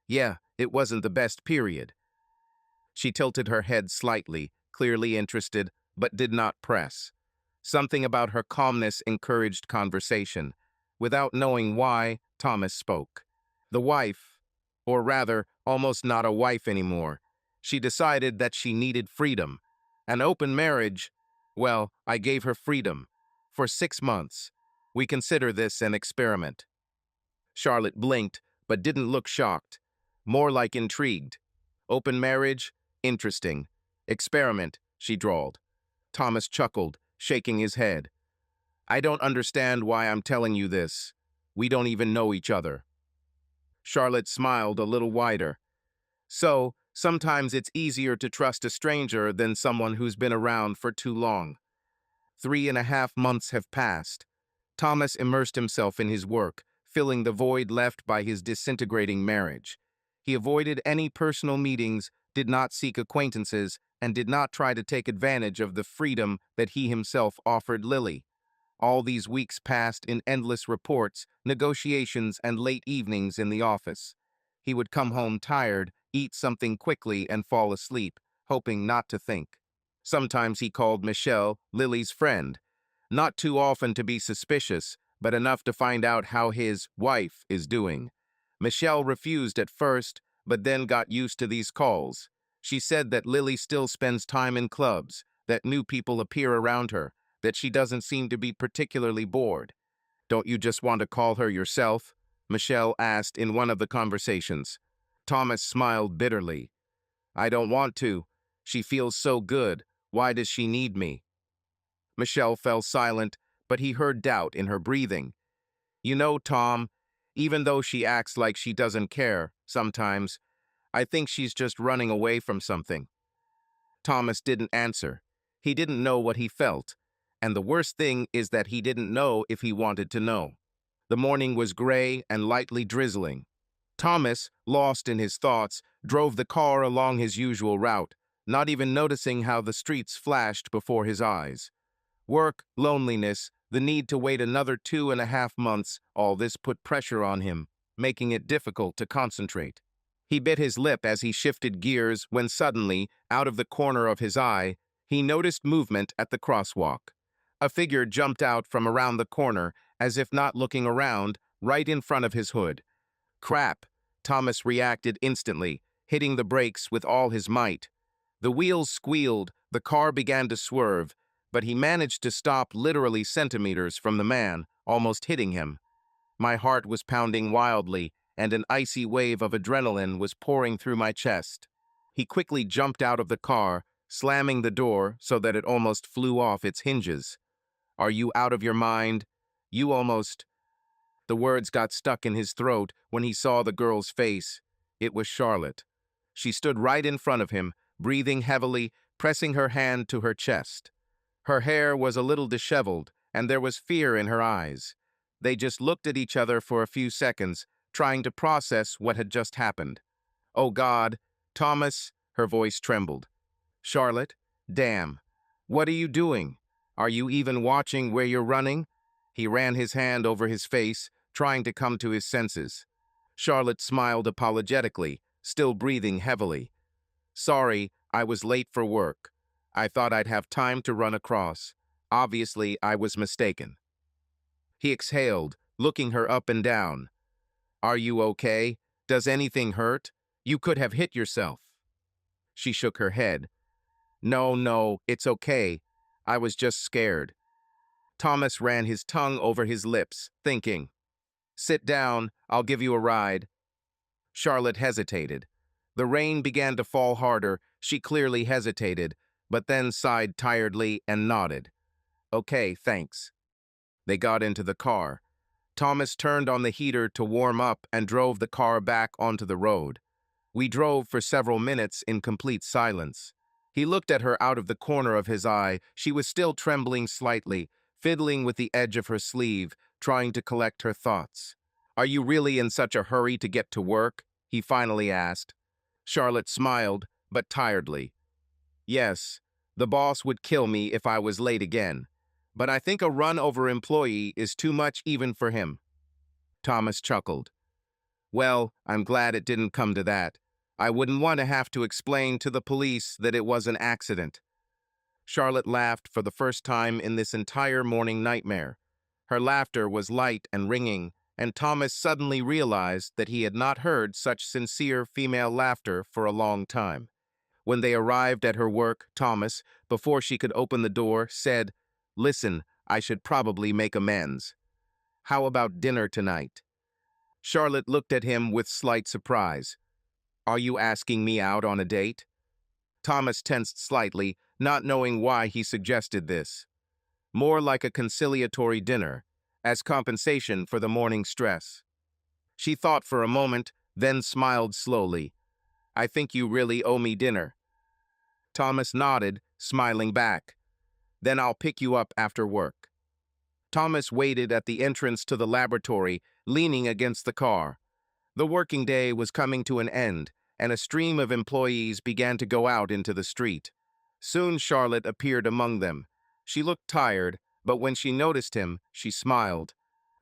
Yeah, it wasn't the best period. She tilted her head slightly, clearly interested, but did not press. Something about her calmness encouraged conversation. Without knowing why, Thomas spoke. The wife, or rather, almost not a wife anymore. She decided that she needed freedom. An open marriage, well, I gave her freedom. For 6 months. We consider this an experiment. Charlotte blinked, but didn't look shocked. More like intrigued. Open marriage? Interesting. Experiment, she drawled. Thomas chuckled, shaking his head. I don't understand why I'm telling you this. We don't even know each other. Charlotte smiled a little wider. So, Sometimes it's easier to trust a stranger than someone who's been around for too long. 3.5 months have passed. Thomas immersed himself in his work, filling the void left by his disintegrating marriage. He avoided any personal meetings, did not seek acquaintances, and did not try to take advantage of the freedom that he himself offered Lily. All these weeks passed in endless reports, negotiations, and late evenings in the office. He would come home tired, eat something quickly, and fall asleep, hoping not to think. Sometimes he called Michelle, Lily's friend, not too often to be suspicious, but enough to find out how his wife is doing. Michelle refused at first, but then got used to these calls. She said that Lily still spends time in clubs, that new people appear around her, that she doesn't seem to be particularly bored. "Don't you just want to call her yourself?" Michelle asked in one of the conversations. Thomas smiled bitterly. "I don't want to. She feels so good. Why does she need me?" Michelle fell silent, but he heard doubt in her breathing. "You know, Tom, even though she acts like she doesn't care, sometimes, I think she's just running away from something." Thomas didn't answer. He didn't know what he felt, and the worst thing is that he didn't know if he wanted to know. The morning was gray and lightly drizzling. Thomas, lost in his thoughts, drove the car along his usual route, not even noticing how the streets flashed before his eyes. Work, loneliness, the need to wait another 2.5 months, all this put pressure on him, making it difficult to concentrate. He bit his lip as he shifted gears when suddenly, out of the corner of his eye, he noticed movement at the crosswalk. A figure jumped out from around the corner, as if not looking around, right in front of his hood. "Crap!" Thomas reacted instantly, hitting the brakes with all his might. The wheels squealed, the car began to swerve, but he managed to stop literally centimeters from the man, almost hitting him. My heart was pounding wildly, and an icy wave of adrenaline was pouring through my chest. He quickly jumped out of the car, slamming the door so that it almost flew off its hinges. "Are you out of your mind? You almost—" The words got stuck in his throat when he saw the girl's face. It was Charlotte. She stood right in front of him, breathing heavily, pressing her hand to her chest. Her hair was a little disheveled, and there was fear in her eyes. They just looked at each other for a few seconds, trying to process what had just happened. "Oh God, Thomas," her voice trembled. "Charlotte, damn. What are you doing? Are you even watching where you're running?" He ran his hand over his face, trying to come to his senses. Charlotte smiled apologetically, still breathing heavily. "Sorry, I was late for work. I thought I'd have time to run across. Obviously, I was mistaken." He exhaled, looking her up and down. "Are you okay? Does anything hurt? You could have hit yourself." She shook her head. No, it's okay. I was just scared." Thomas ran his tongue over his lips, thinking. "Sit down, I'll give you a ride." Charlotte hesitated. The rain began to fall harder. She clearly hesitated, but then sighed tiredly and nodded. "Okay, thanks." They got into the car. Thomas turned on the heater to warm up and drove the car back onto the road. We drove for several minutes in complete silence. He looked at her out of the corner of his eye. She was still trembling slightly, fiddling with the edge of her sleeve, trying to collect her thoughts. "Are you really in such a hurry to get to work?" he finally asked. Charlotte smiled, but tiredly. "Yes, the boss would kill me if I was late again. But I think a run-over employee is too much even for him." Thomas chuckled. "Well, I'm glad it didn't come to that. I wouldn't want to have to explain to the police that it was an accident." Charlotte laughed for the first time in this entire morning nightmare. Her laughter was light and ringing, and Thomas suddenly realized that he had not heard such sincere female laughter for a long time. When they arrived at her work, Thomas, before she could open the door, said, "Listen, I should probably make amends. How about dinner tonight?" Charlotte looked at him with slight surprise. "Are you asking me out on a date?" Thomas tensed slightly, not knowing why he suggested this. "More like a conciliatory dinner, as compensation for the morning stress." She thought for a moment, then smiled slowly. I think you really owe me dinner." Thomas nodded, smiling back. "Then I'll pick you up after work." Thomas waited at the entrance to the laboratory, leaning against the car. The working day was coming to an end, and a stream of employees began to go out into the street. Soon Charlotte appeared among them. She looked tired, but when she noticed him, she smiled.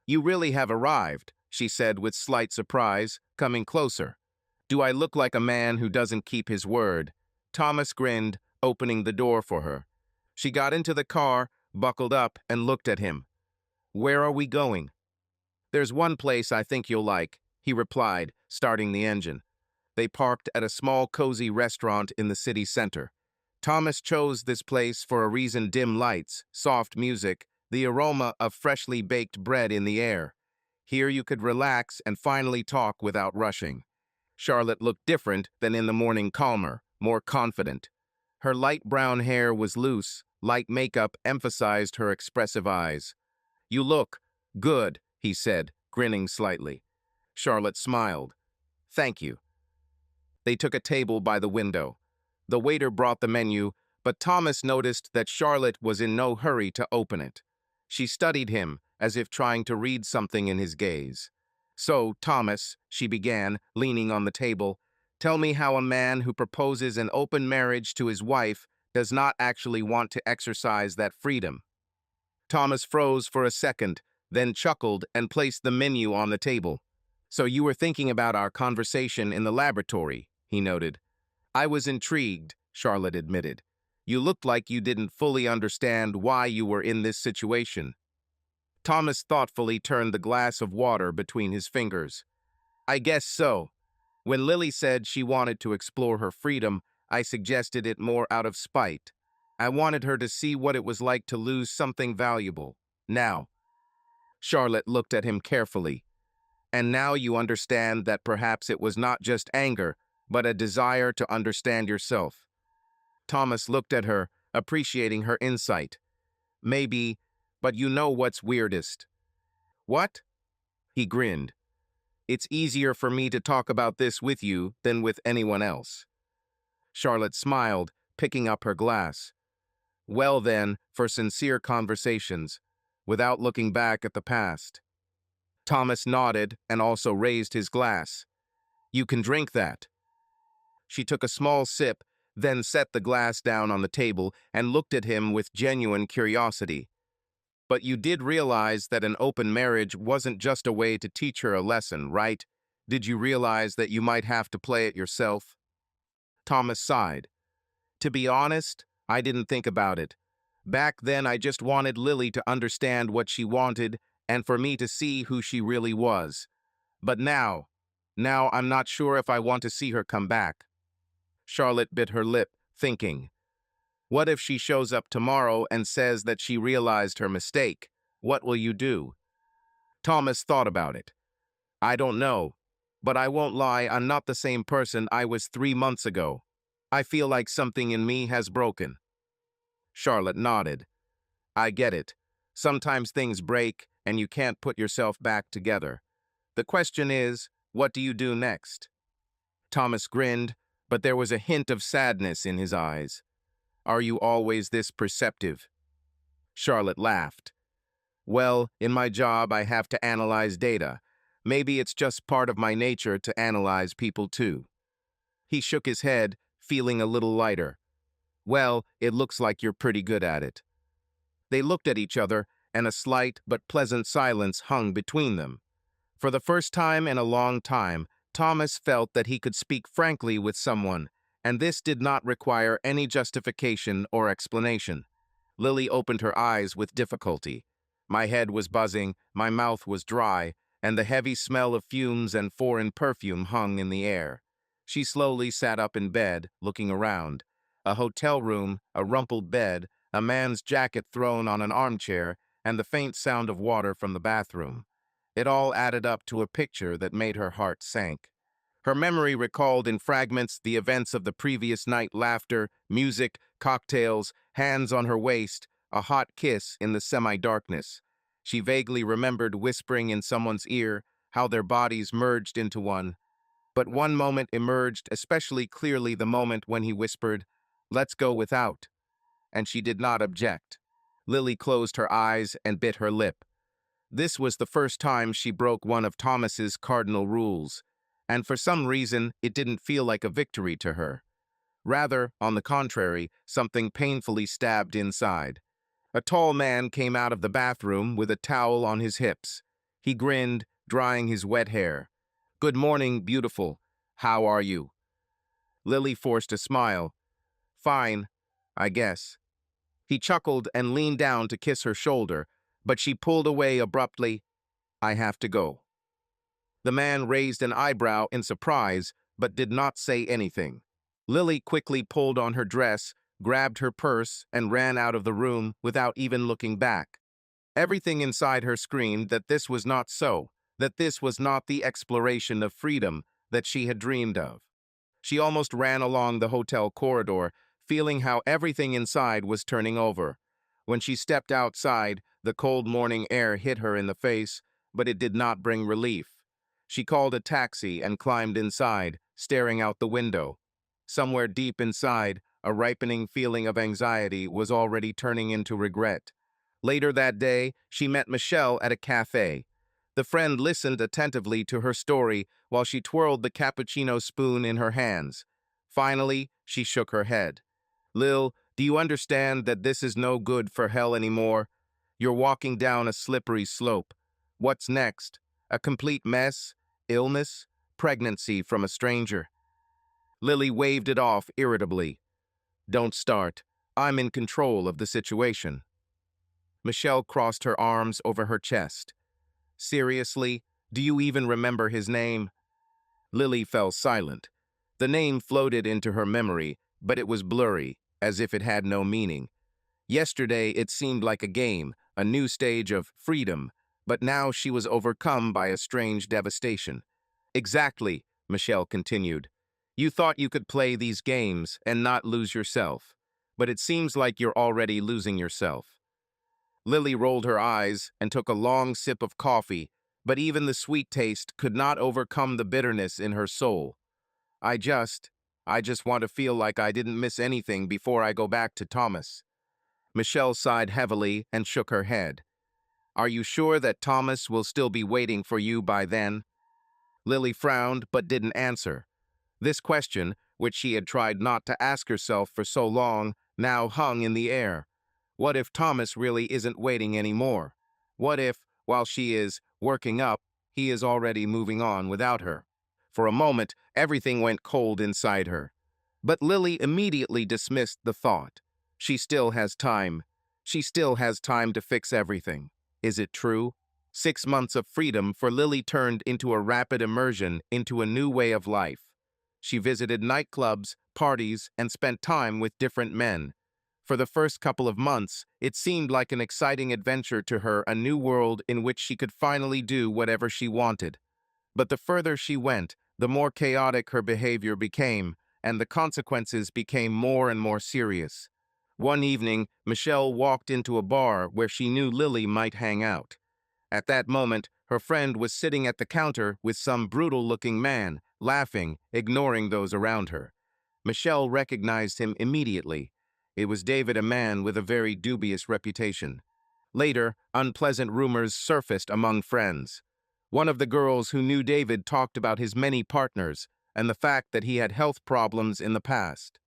"You really have arrived," she said with slight surprise, coming closer. "Do I look like a man who doesn't keep his word?" Thomas grinned, opening the door for her. She got into the car, buckled up, and looked at him. "Where are we going?" "There's one place I think you'll like," he replied, starting the engine. They parked at a small, cozy restaurant in the city center. Thomas chose this place for a reason: dim lights, soft music, the aroma of freshly baked bread in the air. Here you could relax and finally talk without rushing. Charlotte looked different than in the morning, calmer, more confident. Her light brown hair was loose, light makeup emphasized her expressive eyes. "You look good," he said, grinning slightly. Charlotte smiled. "Thank you." They took a table by the window. The waiter brought the menu, but Thomas noticed that Charlotte was in no hurry to open it. She studied him, as if trying to read something in his gaze. "So, Thomas," she began, leaning on the table, "tell me how a man who proposes an open marriage to his wife does not actually want to exercise that freedom." Thomas froze for a second, then chuckled and placed the menu on the table. "So you were thinking about our conversation in the laboratory," he noted. "I was intrigued," Charlotte admitted. "You looked like you didn't fully understand why you were in this situation." Thomas thoughtfully turned the glass of water between his fingers. "I guess so. When Lily said she wanted to explore her freedom, I suggested it more out of spite. I wanted her to see what it was like to lose something valuable. Now." Charlotte looked at him carefully. "And now you understand that perhaps it was not just anger, but a desire to understand yourself." Thomas looked at her, appreciating her insight. "Maybe, but you know what's weirdest?" "What?" He grinned. "It's easier for me to talk about this with you than with anyone else." Charlotte smiled, picking up her glass. "Well then, for sincere conversations, without looking back at the past." Thomas nodded and also raised his glass. "You can drink that." She took a small sip, then set the glass down on the table and looked at him with genuine curiosity. "But you did realize that an open marriage wasn't just a way to teach her a lesson, right? Did you realize that you might have to play it yourself?" Thomas sighed. "To be honest, I didn't think about it. Back then, I just wanted Lily to understand what she wanted and for me to see who she really was. But now I'm not sure if I want to see her come back." Charlotte bit her lip, thinking, what if she shows up tomorrow and says that she realized her mistake? What will you do? Thomas thought about it. "I don't know, but I won't lie, I'm not the same person I was 3 months ago. I feel like something in me has broken." Charlotte nodded. "I get it. Sometimes things break and you can't put yourself back together. The question is, what do you do next?" Thomas grinned, but there was a hint of sadness in his eyes. "Are you always this perceptive?" Charlotte laughed. "Well, in my job, I have to analyze data. Maybe it's just part of my nature to analyze people too." He shook his head, feeling a little lighter. "Well, it looks like you're pretty good at it." They looked at each other, and a slight but pleasant silence hung between them. For the first time in a long time, Thomas felt that he could speak frankly with someone, and this did not require any justification or explanation. Lily opened her eyes with difficulty. My head was buzzing, my mouth was dry, and the heavy smell of fumes and foreign perfume hung in the air. She slowly sat up in bed, looking around. A hotel room, a rumpled bed, a man's jacket thrown on an armchair, and the faint sound of water from the bathroom. It all added up to a picture that made her heart sink. Her memory recalled in fragments the events of the previous night: laughter, music, cocktails, hands on her waist, a hot kiss in the semi-darkness. She vaguely remembered whispering in someone's ear, how their bodies merged into one. But one moment emerged especially clearly, the moment when he whispered, "Let's go without." And she did not object. Lily closed her eyes and bit her lip. This was the first time she broke one of Thomas's cardinal rules, and for some reason it didn't feel like a victory to her. Rather, on the contrary, something painfully stabbed inside. A tall man came out of the bathroom with a towel on his hips. He grinned, drying his wet hair. "Good morning, beautiful. How are you?" Lily forced a smile. "Fine, I guess." He chuckled and leaned down to kiss her shoulder, but she pulled away abruptly. "I have to go." The man raised an eyebrow in surprise, but did not say anything. Lily quickly pulled on her dress, grabbed her purse, and ran out of the room without even looking back. Everything inside her screamed that this was not so, that this was not the exploration of freedom that she had dreamed of. She almost ran along the hotel corridor, feeling how everything inside was turning over. When she stepped outside, the cold morning air hit her in the face, but it did not bring relief. She called a taxi and climbed inside, staring out the window. Somewhere deep inside, a ripening feeling of anxiety was already turning into regret. Later that day, she met Michelle at a cafe. The friend listened attentively to her story while she twirled the cappuccino spoon in her hands. Finally, she shook her head. "Lil, do you understand that this is no good for hell anymore? You're walking down a slippery slope. What's next? A complete mess? Illness? Pregnancy from a stranger?" Lily waved it off irritably. "Don't start. I'm in control of the situation." Michelle crossed her arms over her chest. "Seriously? Do you even remember his name?" Lily fell silent. The name floated into her memory, but it was blurry, as if it had no meaning. Yesterday it seemed like a game, a new stage of freedom, but now she was overcome by a strange devastation. "Exactly," Michelle continued. "You thought you could play these games and not lose yourself, but it seems like you're already losing yourself." Lily rolled her eyes and took a long sip of coffee, but even the sweet taste could not overcome the bitterness in her soul. I just want to feel like I didn't miss anything before I go back to Thomas." Michelle sighed heavily and shook her head. "Are you sure that Thomas will still be waiting for you by then?" Lily frowned but didn't answer. This question, which she had tried not to ask herself for so long, now hung in the air. What if Thomas really isn't waiting anymore? What if, while she is working up, he is already moving on without her? For a moment, everything went cold inside her. But Lily immediately dismissed the thought. She still has time. She still has time to fix everything. Is it true? 6 months of freedom for Lily turned into a rapid immersion into a new way of life. She visited nightclubs, parties, and spent time with different men. For the first couple of months, it seemed like an exciting adventure to her, a new world in which she could finally do whatever she wanted. But the further she went, the more chaotic her behavior became, and the consequences became more and more serious. One evening, Michelle walked into a bar where she knew Lily might hang out. At that moment, her friend was sitting at the counter with some brutal-looking man, laughing, ignoring those around her. Michelle recognized him immediately. It was David, a man with a very dubious reputation. Later, unpleasant rumors surfaced among friends. One of the girls who knew David talked about his many partners and the fact that he had health problems in the past.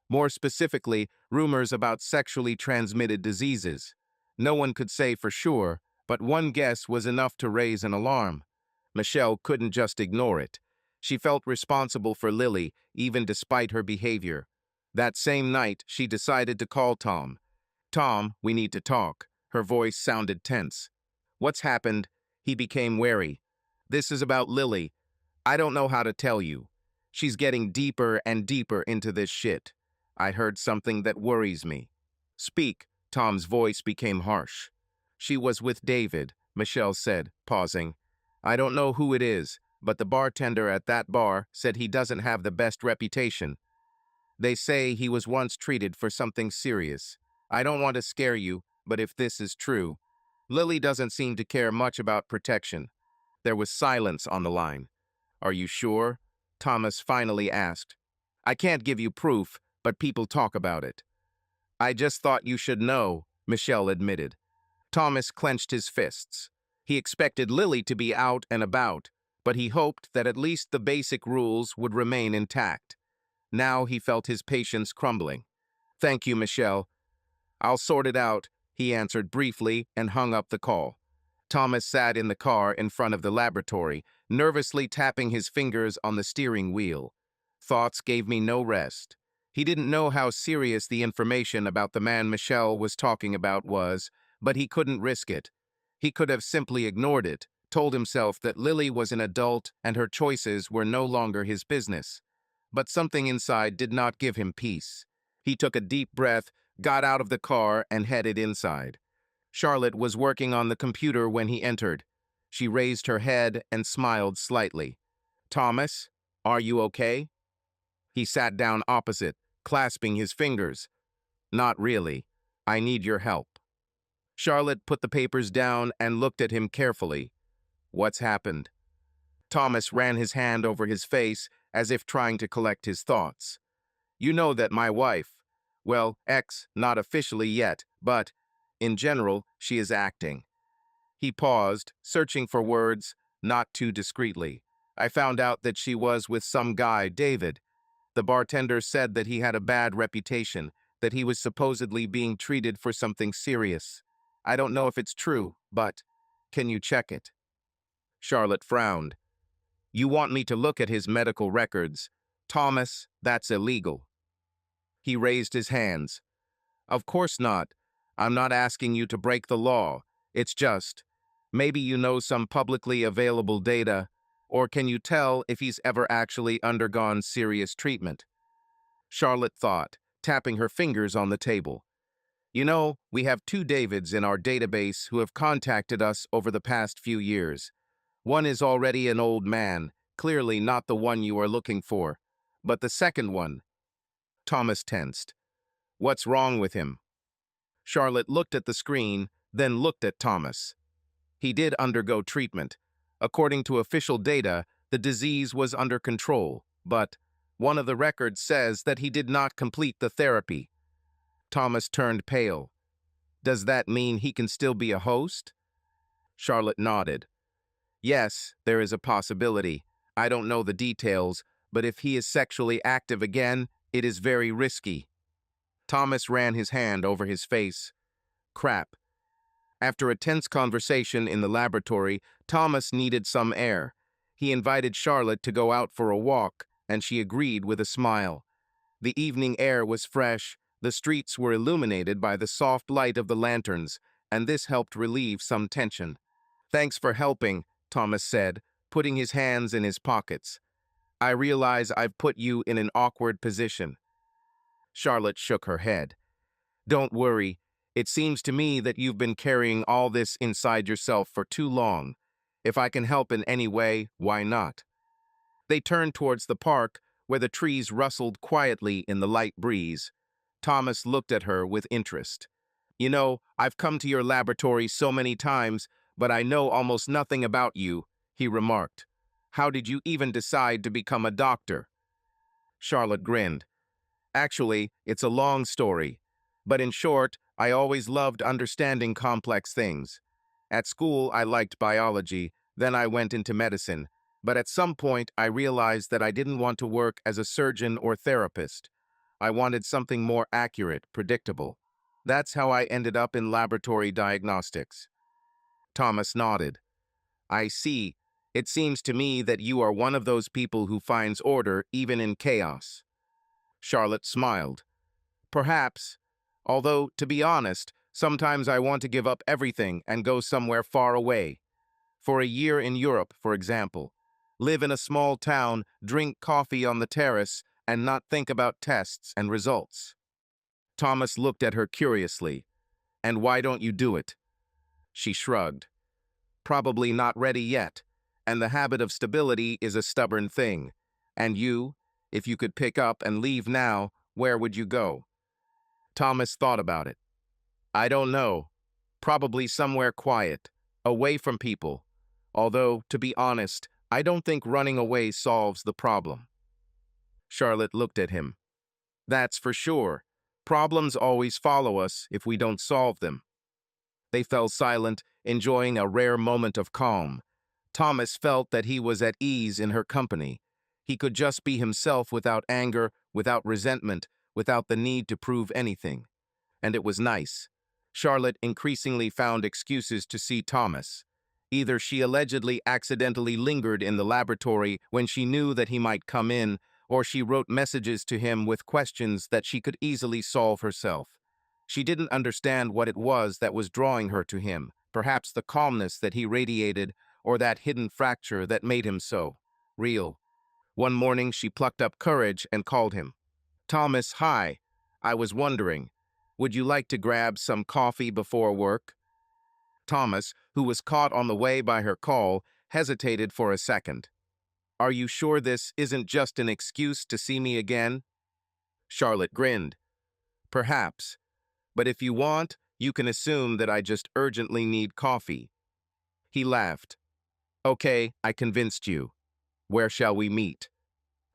More specifically, rumors about sexually transmitted diseases. No one could say for sure, but one guess was enough to raise an alarm. Michelle couldn't just ignore it. She felt responsible for Lily, even despite her behavior. That same night, she decided to call Tom. "Tom, we need to talk." Her voice sounded tense. "What's happened?" He became wary. "This is about Lily. I don't know how to tell you. She's getting deeper and deeper into this shit. I heard something that worries me." "Speak." Tom's voice became harsh. "She was with David," Michelle said, pausing. "I don't know who it is, but the bartender at that bar said he doesn't have the best reputation. They say he was once treated for something serious. I don't want to scare you, but if this is true, Lily doesn't seem to care much about protection." There was silence on the line. "Are you sure?" Thomas finally asked. I can't give you proof, but people talk about it. I just thought you should know, Michelle admitted. Thomas clenched his fists. He expected Lily to be out and about, but he hoped that at least the basic rules would remain intact. Now he felt his patience crumbling. Thank you, Michelle. I'll sort it out, he answered briefly and hung up the call. Thomas sat in the car in front of the laboratory, nervously tapping his fingers on the steering wheel. Thoughts gave me no rest. He didn't know how serious the information about the man Michelle was talking about was, but he couldn't risk it. He could have simply ignored it, told himself that Lily was an adult and her choices were no longer his business. But something inside did not give him peace. He took a deep breath, got out of the car, and headed inside. Charlotte was working on the computer when he entered. She raised her head and smiled slightly. Thomas, are you okay? He sat down opposite, clasping his fingers. Not really. I need your help. Charlotte put the papers down and looked at him carefully. What's happened? Thomas ran his hand over his face as if trying to collect his thoughts. You know that my wife, well, not officially yet, but, in general, she is acting. He paused, searching for words, not too discreetly. I found out that she was with some guy, David. The bartender said that he had a bad reputation, that he was supposedly being treated for something serious. I don't know if it's true, but can you check it? Charlotte frowned. You want me to look at his medical records? Thomas, that's illegal. He raised his hands. Of course not. I'm not asking you to break the law. It's just, maybe you know some publicly available data, or can you tell if he's ever actually undergone serious treatment? Charlotte thought, tapping her fingers on the table. You know, we have 2 Davids in our database who have contacted us over the past few years. One is already an old man, clearly not the one you are looking for. But the second one... Thomas tensed. What's wrong with him? Charlotte looked at the screen, then looked at Thomas. He did undergo treatment. According to official data, the disease was under control, but one of the records says that he did not complete the therapy. Thomas turned pale. Does that mean he can still be a host? Charlotte nodded. Yes, there is a possibility. I don't know the details, but if he is sexually active again, it is very risky. Thomas ran his hand over his face. Crap. After a tense conversation in the laboratory, Thomas needed some air. He invited Charlotte to go out for a walk, and she agreed with a smile. The evening air was fresh, the streets were illuminated by the soft light of the lanterns, and this helped relieve some tension. Thanks for helping, Thomas said, putting his hands in his pockets. I realize I've put you in an awkward position. Charlotte shook her head. Don't worry. It seems to me that you've been carrying all this inside yourself for too long. If I can help in any way, why not? They turned towards the park, where the trees rustled quietly in the light breeze. Thomas looked at her with interest. You know, I've come to your laboratory so many times, but I know almost nothing about you, he remarked. How did you even decide to become a doctor? Charlotte grinned. Actually, it's a long story. But in short, I always loved understanding complex things. At school, I liked biology, then I went into medicine. But at some point, I realized that I didn't want to work as a surgeon or therapist. I wanted something more accurate, predictable. That's how I ended up in laboratory diagnostics. Thomas nodded. I see. It seems to me that you are one of those people who finds order even in chaos. Charlotte smiled. Perhaps. Although, to be honest, sometimes I want to give up everything and go somewhere far away. For a year in Europe, for example. Live in a small town, drink coffee on the terrace, and not think about tests and results. Thomas looked at her curiously. And why don't you do it? She shrugged. Probably not ready yet, and the habit of stability is a stubborn thing. And you, if you could pick up and leave now, where would you go? Thomas thought about it. I don't know. Probably somewhere quiet, away from people. Although, to be honest, I don't think running away solves the problem. Charlotte looked at him. That's for sure. Problems always follow us if we don't solve them. They fell silent, enjoying a rare moment of calm. Thomas felt that he was at ease in her company. He could just be himself without anger, without resentment, without the need to prove anything. And it was nice. Charlotte increasingly found excuses to see Thomas. Either she allegedly accidentally lingered in the laboratory when she knew that he might come in, or she wrote messages to him with questions that she could easily solve herself. She didn't understand what it was that was drawing her to him, perhaps the calmness that he radiated, or that hidden fracture that made him so real. One morning she plucked up courage and called him. Thomas, hi. I was wondering, would you like to grab some coffee before work? Thomas, who was caught on the way by her call, hesitated for a second. Are you sure this isn't just an excuse to see me again? Charlotte grinned. Perhaps. But if you want, you can assume that I just urgently need coffee. He laughed. Okay, I convinced you. Where shall we meet?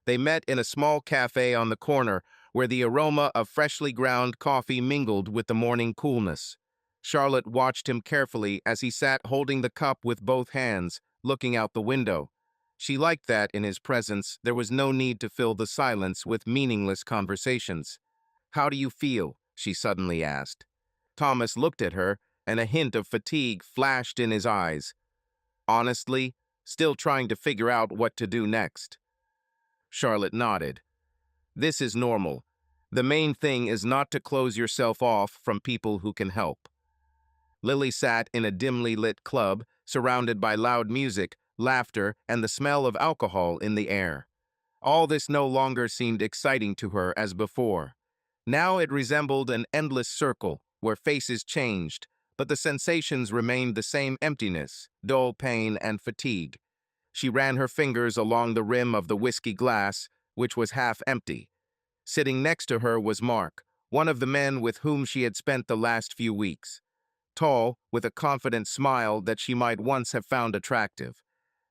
They met in a small cafe on the corner where the aroma of freshly ground coffee mingled with the morning coolness. Charlotte watched him carefully as he sat holding the cup with both hands, looking out the window. She liked that in his presence there was no need to fill the silence with meaningless conversations. How do you feel? She suddenly asked. Thomas looked at her, and a hint of fatigue flashed in his eyes. Honestly, still trying to figure out what to do next. Charlotte nodded. This is normal. The main thing is not to close yourself off from people who can help. Lily sat in a dimly lit club, surrounded by loud music, laughter, and the smell of alcohol in the air. All this no longer seemed exciting to her as before. Now it resembled an endless circle where faces changed, but the sensations remained the same: emptiness, dull pain, and fatigue. She ran her fingers along the rim of the whiskey glass, which was half empty. Sitting next to her was Mark, one of the men with whom she had spent the last few weeks. Tall, with a confident smile that she might once have found attractive.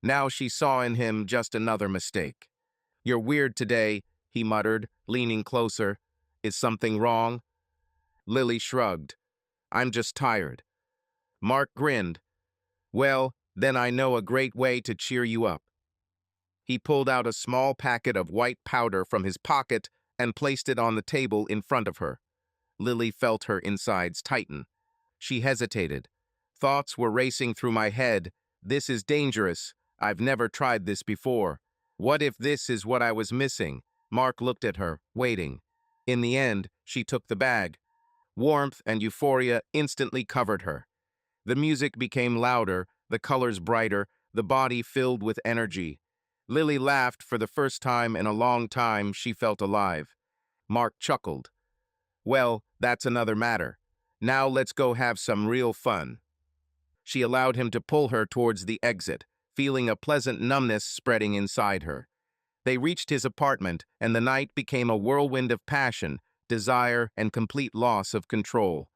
Now she saw in him just another mistake. You're weird today, he muttered, leaning closer. Is something wrong? Lily shrugged. I'm just tired. Mark grinned. Well, then I know a great way to cheer you up. He pulled out a small packet of white powder from his pocket and placed it on the table in front of her. Lily felt her insides tighten. She hesitated. Thoughts were racing through my head. This is dangerous. I've never tried this before. What if this is what I was missing? Mark looked at her, waiting. In the end, she took the bag. Warmth and euphoria instantly covered her. The music became louder, the colors brighter, the body filled with energy. Lily laughed. For the first time in a long time. She felt alive. Mark chuckled. Well, that's another matter. Now let's go have some real fun. She allowed him to pull her towards the exit, feeling a pleasant numbness spreading inside her. They reached his apartment, and the night became a whirlwind of passion, desire, and complete loss of control.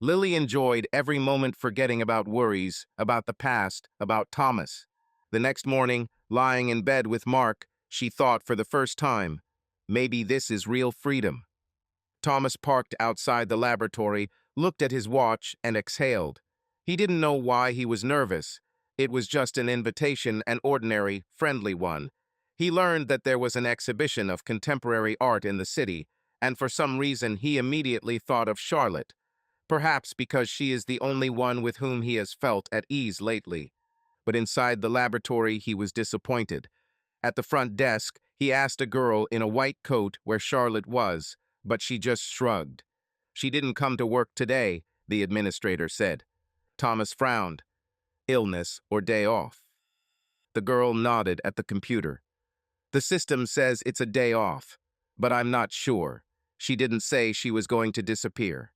Lily enjoyed every moment, forgetting about worries, about the past, about Thomas. The next morning, lying in bed with Mark, she thought for the first time, maybe this is real freedom. Thomas parked outside the laboratory, looked at his watch, and exhaled. He didn't know why he was nervous. It was just an invitation, an ordinary, friendly one. He learned that there was an exhibition of contemporary art in the city, and for some reason he immediately thought of Charlotte. Perhaps because she is the only one with whom he has felt at ease lately. But inside the laboratory he was disappointed. At the front desk, he asked a girl in a white coat where Charlotte was, but she just shrugged. She didn't come to work today, the administrator said. Thomas frowned. Illness or day off? The girl nodded at the computer. The system says it's a day off, but I'm not sure. She didn't say she was going to disappear.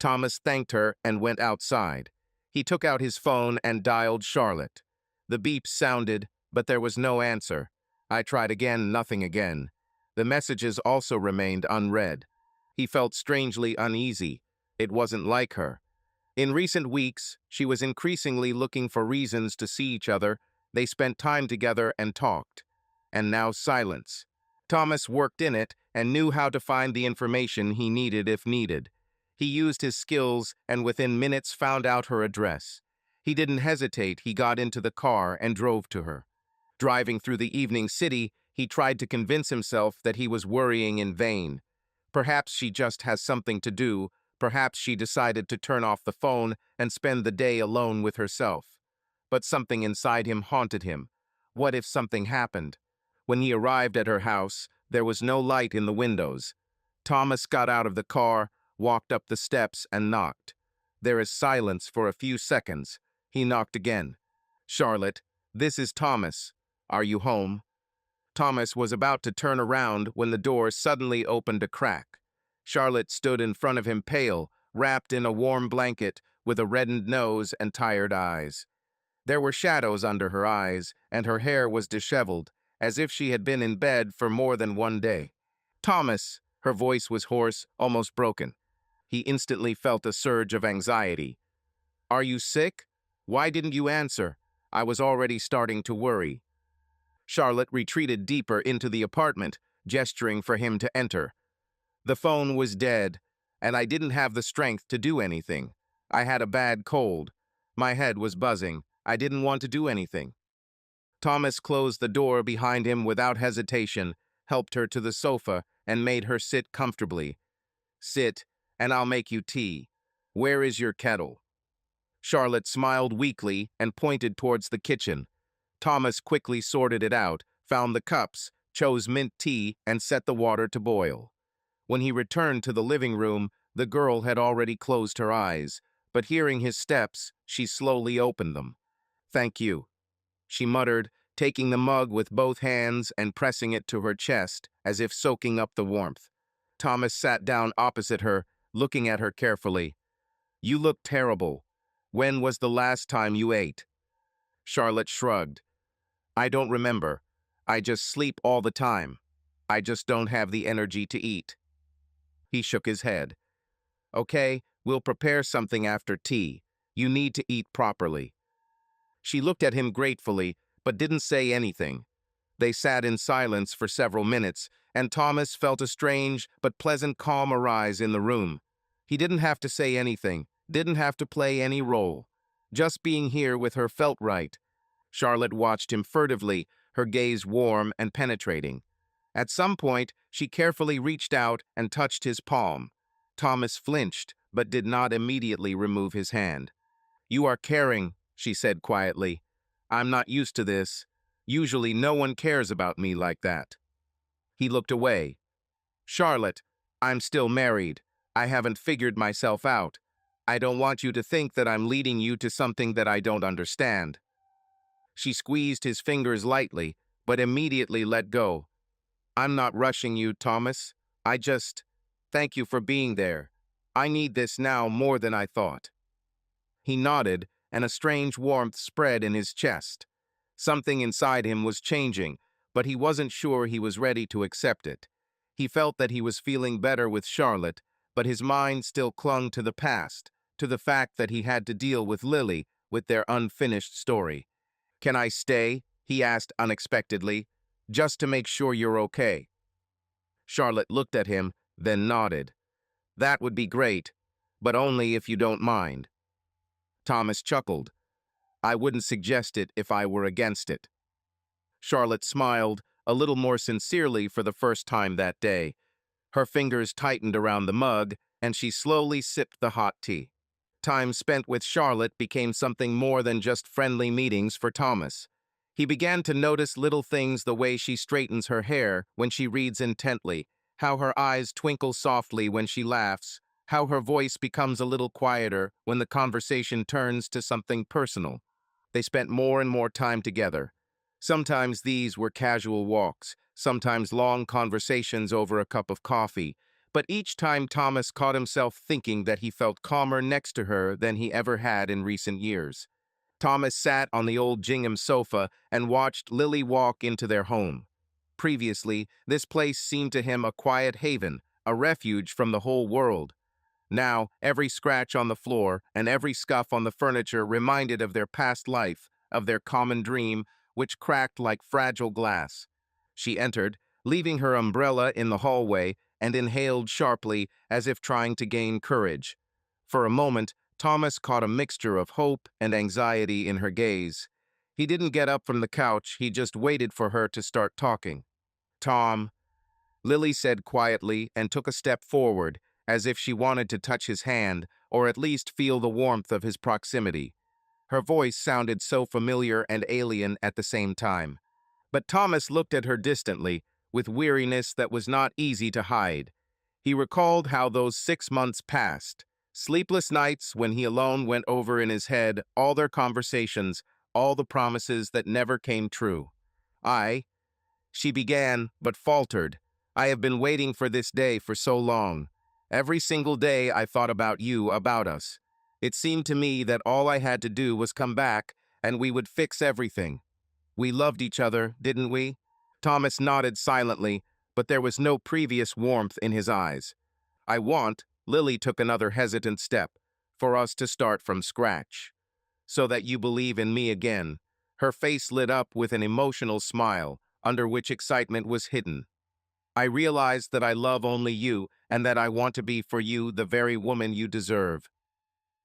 Thomas thanked her and went outside. He took out his phone and dialed Charlotte. The beep sounded, but there was no answer. I tried again, nothing again. The messages also remained unread. He felt strangely uneasy. It wasn't like her. In recent weeks, she was increasingly looking for reasons to see each other. They spent time together and talked. And now silence. Thomas worked in it and knew how to find the information he needed if needed. He used his skills and within minutes found out her address. He didn't hesitate, he got into the car and drove to her. Driving through the evening city, he tried to convince himself that he was worrying in vain. Perhaps she just has something to do, perhaps she decided to turn off the phone and spend the day alone with herself. But something inside him haunted him. What if something happened? When he arrived at her house, there was no light in the windows. Thomas got out of the car, walked up the steps, and knocked. There is silence for a few seconds. He knocked again. "Charlotte, this is Thomas. Are you home?" Thomas was about to turn around when the door suddenly opened a crack. Charlotte stood in front of him pale, wrapped in a warm blanket, with a reddened nose and tired eyes. There were shadows under her eyes, and her hair was disheveled, as if she had been in bed for more than one day. "Thomas," her voice was hoarse, almost broken. He instantly felt a surge of anxiety. "Are you sick? Why didn't you answer? I was already starting to worry." Charlotte retreated deeper into the apartment, gesturing for him to enter. "The phone was dead, and I didn't have the strength to do anything. I had a bad cold. My head was buzzing. I didn't want to do anything." Thomas closed the door behind him without hesitation, helped her to the sofa, and made her sit comfortably. "Sit, and I'll make you tea. Where is your kettle?" Charlotte smiled weakly and pointed towards the kitchen. Thomas quickly sorted it out, found the cups, chose mint tea, and set the water to boil. When he returned to the living room, the girl had already closed her eyes, but hearing his steps, she slowly opened them. "Thank you," she muttered, taking the mug with both hands and pressing it to her chest, as if soaking up the warmth. Thomas sat down opposite her, looking at her carefully. "You look terrible. When was the last time you ate?" Charlotte shrugged. "I don't remember. I just sleep all the time. I just don't have the energy to eat." He shook his head. "Okay, we'll prepare something after tea. You need to eat properly." She looked at him gratefully, but didn't say anything. They sat in silence for several minutes, and Thomas felt a strange but pleasant calm arise in the room. He didn't have to say anything, didn't have to play any role. Just being here with her felt right. Charlotte watched him furtively, her gaze warm and penetrating. At some point, she carefully reached out and touched his palm. Thomas flinched, but did not immediately remove his hand. "You are caring," she said quietly. "I'm not used to this. Usually no one cares about me like that." He looked away. "Charlotte, I'm still married. I haven't figured myself out. I don't want you to think that I'm leading you to something that I don't understand." She squeezed his fingers lightly, but immediately let go. "I'm not rushing you, Thomas. Thank you for being there. I need this now more than I thought." He nodded, and a strange warmth spread in his chest. Something inside him was changing, but he wasn't sure he was ready to accept it. He felt that he was feeling better with Charlotte, but his mind still clung to the past, to the fact that he had to deal with Lily, with their unfinished story. "Can I stay?" he asked unexpectedly, "just to make sure you're okay." Charlotte looked at him, then nodded. "That would be great, but only if you don't mind." Thomas chuckled. "I wouldn't suggest it if I were against it." Charlotte smiled, a little more sincerely for the first time that day. Her fingers tightened around the mug, and she slowly sipped the hot tea. Time spent with Charlotte became something more than just friendly meetings for Thomas. He began to notice little things, the way she straightens her hair when she reads intently, how her eyes twinkle softly when she laughs, how her voice becomes a little quieter when the conversation turns to something personal. They spent more and more time together. Sometimes these were casual walks, sometimes long conversations over a cup of coffee, but each time Thomas caught himself thinking that he felt calmer next to her than he ever had in recent years. Thomas sat on the old gingham sofa and watched Lily walk into their home. Previously, this place seemed to him a quiet haven, a refuge from the whole world. Now, every scratch on the floor and every scuff on the furniture reminded of their past life, of their common dream, which cracked like fragile glass. She entered, leaving her umbrella in the hallway, and inhaled sharply as if trying to gain courage. For a moment, Thomas caught a mixture of hope and anxiety in her gaze. He didn't get up from the couch, he just waited for her to start talking. "Tom," Lily said quietly and took a step forward, as if she wanted to touch his hand or at least feel the warmth of his proximity. Her voice sounded so familiar and alien at the same time. But Thomas looked at her distantly, with weariness that was not easy to hide. He recalled how those 6 months passed. Sleepless nights when he alone went over in his head all their conversations, all the promises that never came true. "I," she began, but faltered. "I have been waiting for this day for so long. Every single day I thought about you, about us. It seemed to me that all I had to do was come back, and we would fix everything. We loved each other, didn't we?" Thomas nodded silently, but there was no previous warmth in his eyes. "I want," Lily took another hesitant step, "for us to start from scratch. So that you believe in me again." Her face lit up with an emotional smile, under which excitement was hidden. "I realize that I love only you, and that I want to be for you the very woman you deserve."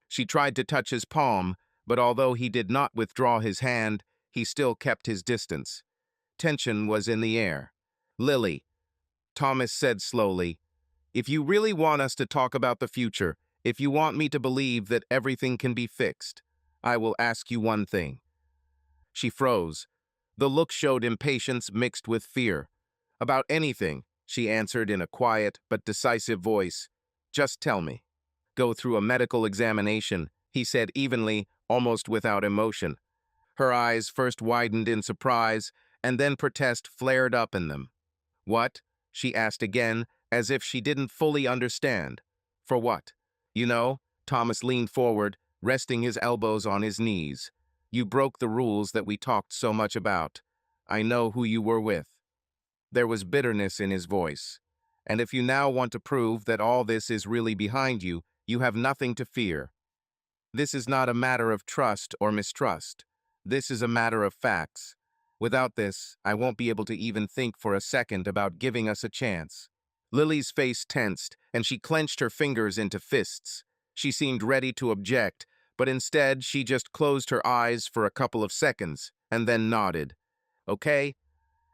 She tried to touch his palm, but although he did not withdraw his hand, he still kept his distance. Tension was in the air. "Lily," Thomas said slowly, "if you really want us to talk about the future, if you want me to believe that everything can be fixed, I will ask you one thing." She froze. The look showed impatience mixed with fear. "About anything," she answered in a quiet but decisive voice. "Just tell me." "Go through a medical examination," he said evenly, almost without emotion. Her eyes first widened in surprise, and then protest flared up in them. "What?" she asked again, as if she didn't fully understand. "For what?" "You know," Thomas leaned forward, resting his elbows on his knees. "You broke the rules that we talked so much about. I know who you were with." There was bitterness in his voice. "And if you now want to prove that all this is really behind you, you have nothing to fear. This is not a matter of trust or mistrust. This is a matter of facts. Without this, I won't be able to even think for a second about giving us a chance." Lily's face tensed, and she clenched her fingers into fists. She seemed ready to object, but instead she just closed her eyes for a couple of seconds, and then nodded. "Okay?"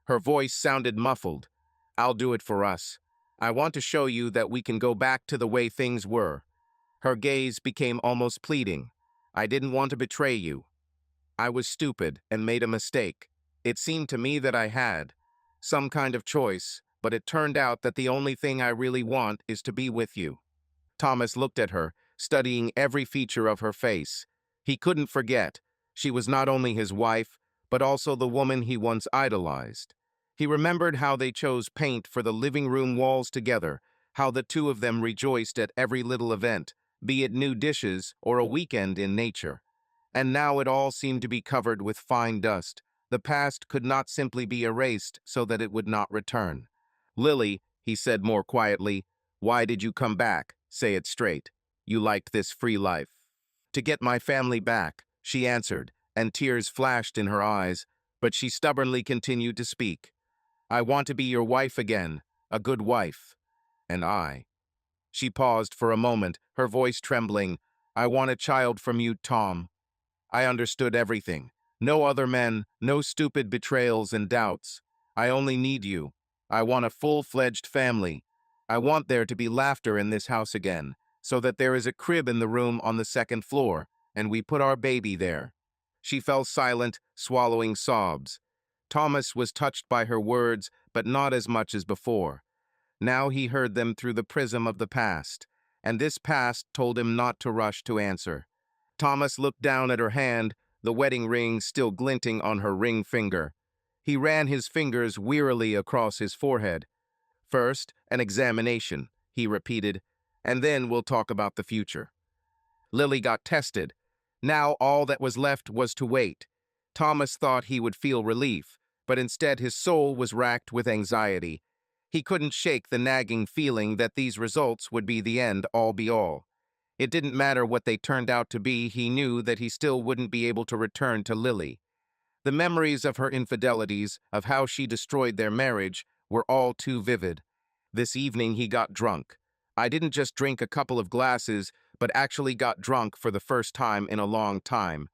Her voice sounded muffled. "I'll do it for us. I want to show you that we can go back to the way things were." Her gaze became almost pleading. "I didn't want to betray you. I was stupid and made a mistake. It seemed to me that I had some kind of choice, but it turned out that the only thing I really want is to be with you." Thomas looked at her, studying every feature of her face. He couldn't forget. She was not only his wife, but also the woman he once idolized. He remembered how they chose paint for the living room walls together, how the two of them rejoiced at every little event, be it new dishes or a weekend in nature. And now it all seemed to be covered with fine dust. The past could not simply be erased so that it would not return. "Lily," he said more quietly, "why did you come back? Say it straight. You liked this free life." "To get my family back," she answered, and tears flashed in her eyes, but she stubbornly continued to speak. "I want to be your wife again, a good wife." "And I." She paused for a moment, her voice trembling. "I want a child from you, Tom." I understood everything. No other men, no stupid betrayals and doubts. I only need you. I want a full-fledged family. I want there to be laughter in this house again, so that there is a crib in the room on the second floor, and we put our baby there." She fell silent, swallowing sobs. Thomas was touched by her words, but not as much as before. Now he heard them through the prism of the past, and this past told him not to rush to answer. Thomas looked down at her hand, the wedding ring still glinting on her ring finger. He ran his fingers wearily across his forehead. "First, an examination," he repeated, "and then we'll talk about the future." Lily got tested. Now all that was left was to wait. Thomas thought he would feel relief, but instead his soul was racked with anxiety. He couldn't shake the nagging feeling that these results would be the end all be all. It didn't matter what they turned out to be, he knew that he still wouldn't be able to return to Lily. The memories of her infidelities, of how she destroyed their marriage, were all too vivid. This evening he got drunk. I didn't just drink a couple of glasses, but actually got drunk for the first time in a long time.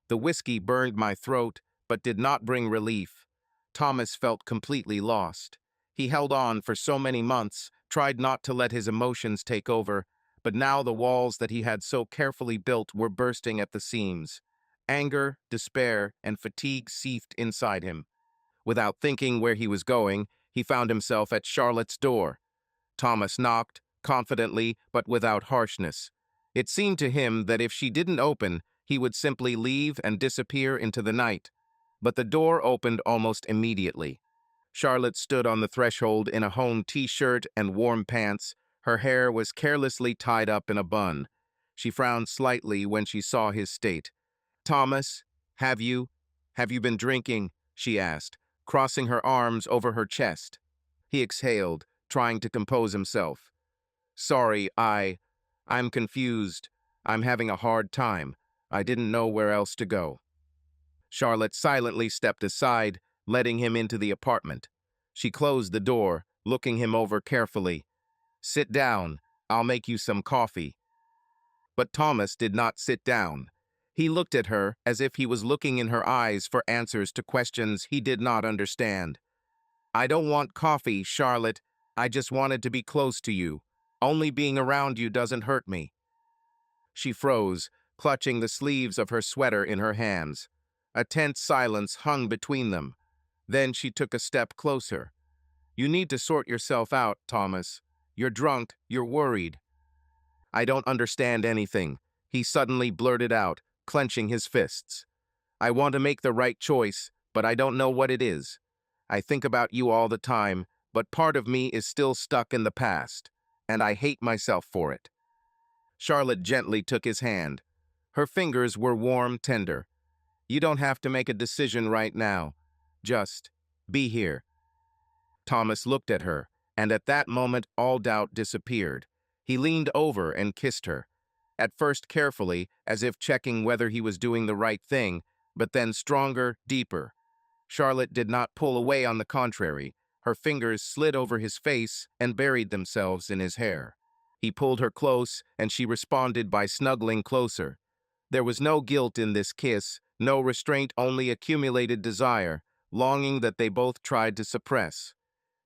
The whiskey burned my throat, but did not bring relief. Thomas felt completely lost. He held on for so many months, tried not to let his emotions take over, but now the walls that he had so carefully built were bursting at the seams. Anger, despair, and fatigue seethed inside him. Without thinking where he was going, he found himself at Charlotte's door. Thomas knocked, confidently but without harshness. It seemed to him that if she didn't open, he would simply leave and disappear into the night. But the door opened almost immediately. Charlotte stood on the threshold in a home t-shirt and warm pants. Her hair was carelessly tied up in a bun. She frowned slightly when she saw his state. "Thomas, have you been drinking?" she asked, crossing her arms over her chest. He exhaled, trying to compose himself. "Sorry, I'm confused. I'm having a hard time. I didn't know where else to go." Charlotte silently stepped aside, letting him into the apartment. She closed the door, looking him over carefully. "Sit down. I'll make you some coffee." But Thomas did not sit down. He looked at her as if he was looking in her eyes for answers to questions he did not understand. "I don't want coffee, Charlotte. I just wanted to be close to you. Only being around you doesn't hurt me." She froze, clutching the sleeves of her sweater in her hands. A tense silence hung between them. Then she took a step closer. "You need to sort yourself out, Thomas. You're drunk, you're worried." "I don't understand anything," he suddenly blurted out, clenching his fists. "I want to make the right choice, but I don't know what it is. I think about you all the time, but part of me is still stuck in the past, and I hate myself for it." Charlotte gently took his hand. Her fingers were warm, tender. "You don't have to make a decision right now. Just be here." Thomas looked at her, and at that moment all doubt disappeared. He leaned over and kissed her, at first carefully, as if checking whether he was doing the right thing, but then stronger, deeper. Charlotte did not pull away, on the contrary. Her fingers slid over his face and buried themselves in his hair. He pulled her close, and she responded by snuggling closer. There was no guilt in this kiss, no restraint, only accumulated desire, longing that they both tried to suppress.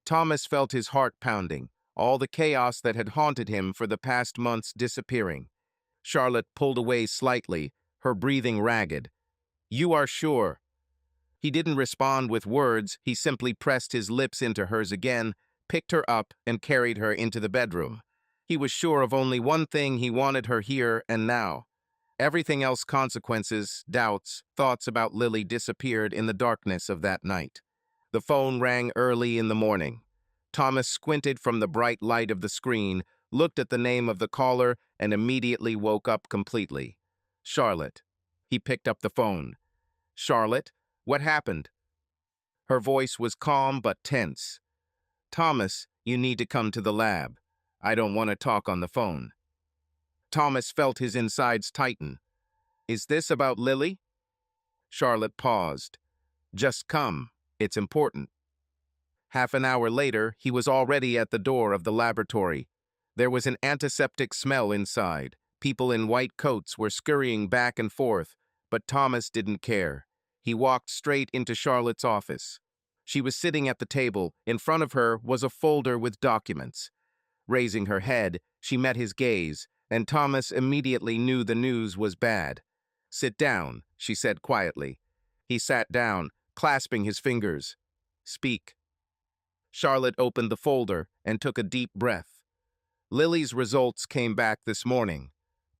Thomas felt his heart pounding, all the chaos that had haunted him for the past months disappearing. Charlotte pulled away slightly, her breathing ragged. "You are sure?" He didn't respond with words, he simply pressed his lips into hers again, picked her up, and carried her into the bedroom. He was sure of only one thing: he wanted her here and now. Everything else, consequences, doubts, thoughts about Lily, disappeared in the darkness of that night. The phone rang early in the morning. Thomas squinted from the bright light of the screen, looked at the name of the caller, and immediately woke up completely. "Charlotte." He picked up the phone. "Charlotte, what happened?" Her voice was calm but tense. "Thomas, you need to come to the lab. I don't want to talk on the phone." Thomas felt his insides tighten. "Is this about Lily?" Charlotte paused. "Just come. It's important." Half an hour later, he was already at the door of the laboratory. There was an antiseptic smell inside. People in white coats were scurrying back and forth, but Thomas didn't care. He walked straight into Charlotte's office. She was sitting at the table. In front of her was a folder with documents. Raising her head, she met his gaze, and Thomas immediately knew the news was bad. "Sit down," she said quietly. He sat down, clasping his fingers. "Speak." Charlotte opened the folder and took a deep breath. "Lily's results came back this morning.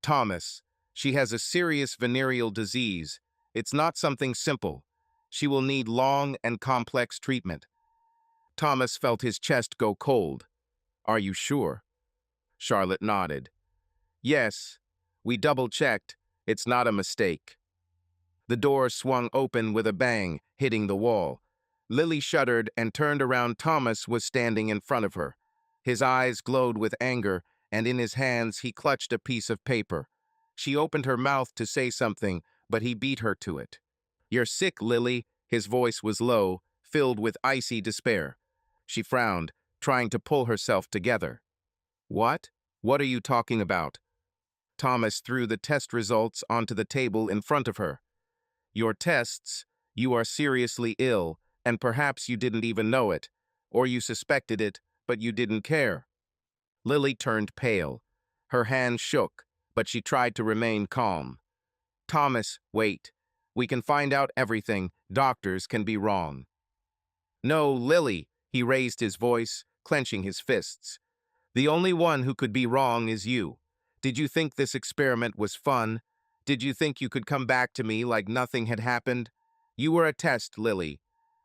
Thomas, she has a serious venereal disease. It's not something simple. She will need long and complex treatment." Thomas felt his chest go cold. "Are you sure?" Charlotte nodded. "Yes, we double-checked. It's not a mistake." The door swung open with a bang, hitting the wall. Lily shuddered and turned around. Thomas was standing in front of her. His eyes glowed with anger, and in his hands he clutched a piece of paper. She opened her mouth to say something, but he beat her to it. "You're sick, Lily." His voice was low, filled with icy despair. She frowned, trying to pull herself together. What? What are you talking about? Thomas threw the test results onto the table in front of her. Your tests, you are seriously ill, and perhaps you didn't even know it, or you suspected it, but you didn't care. Lily turned pale. Her hand shook, but she tried to remain calm. Thomas, wait. We can find out everything. Doctors can be wrong. No, Lily, he raised his voice, clenching his fists. The only one who could be wrong is you. Did you think this experiment was fun? Did you think you could come back to me like nothing had happened? You were a test, Lily.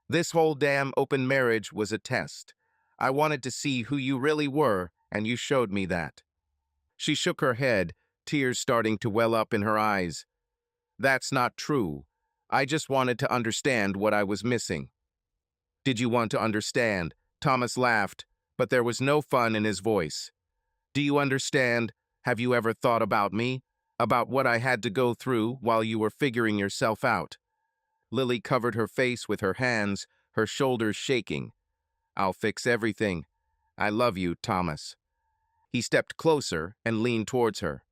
This whole damn open marriage was a test. I wanted to see who you really were, and you showed me that. She shook her head, tears starting to well up in her eyes. That's not true. I just wanted to understand what I was missing. Did you want to understand? Thomas laughed, but there was no fun in his voice. Do you understand? Have you ever thought about me? About what I had to go through while you were figuring yourself out? Lily covered her face with her hands, her shoulders shaking. I'll fix everything. I love you, Thomas. He stepped closer and leaned towards her.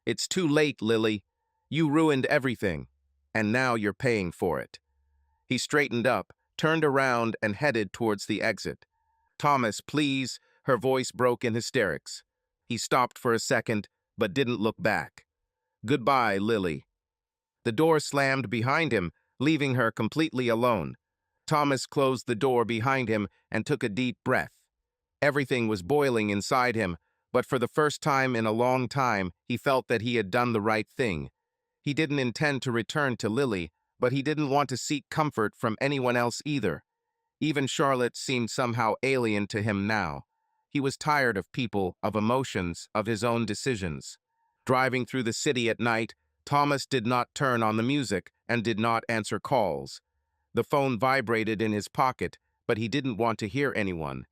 It's too late, Lily. You ruined everything, and now you're paying for it. He straightened up, turned around, and headed towards the exit. Thomas, please, her voice broke in hysterics. He stopped for a second, but didn't look back. Goodbye, Lily. The door slammed behind him, leaving her completely alone. Thomas closed the door behind him and took a deep breath. Everything was boiling inside him, but for the first time in a long time, he felt that he had done the right thing. He didn't intend to return to Lily, but he didn't want to seek comfort from anyone else either. Even Charlotte seemed somehow alien to him now. He was tired of people, of emotions, of his own decisions. Driving through the city at night, Thomas did not turn on the music and did not answer calls. The phone vibrated in his pocket, but he didn't want to hear anyone.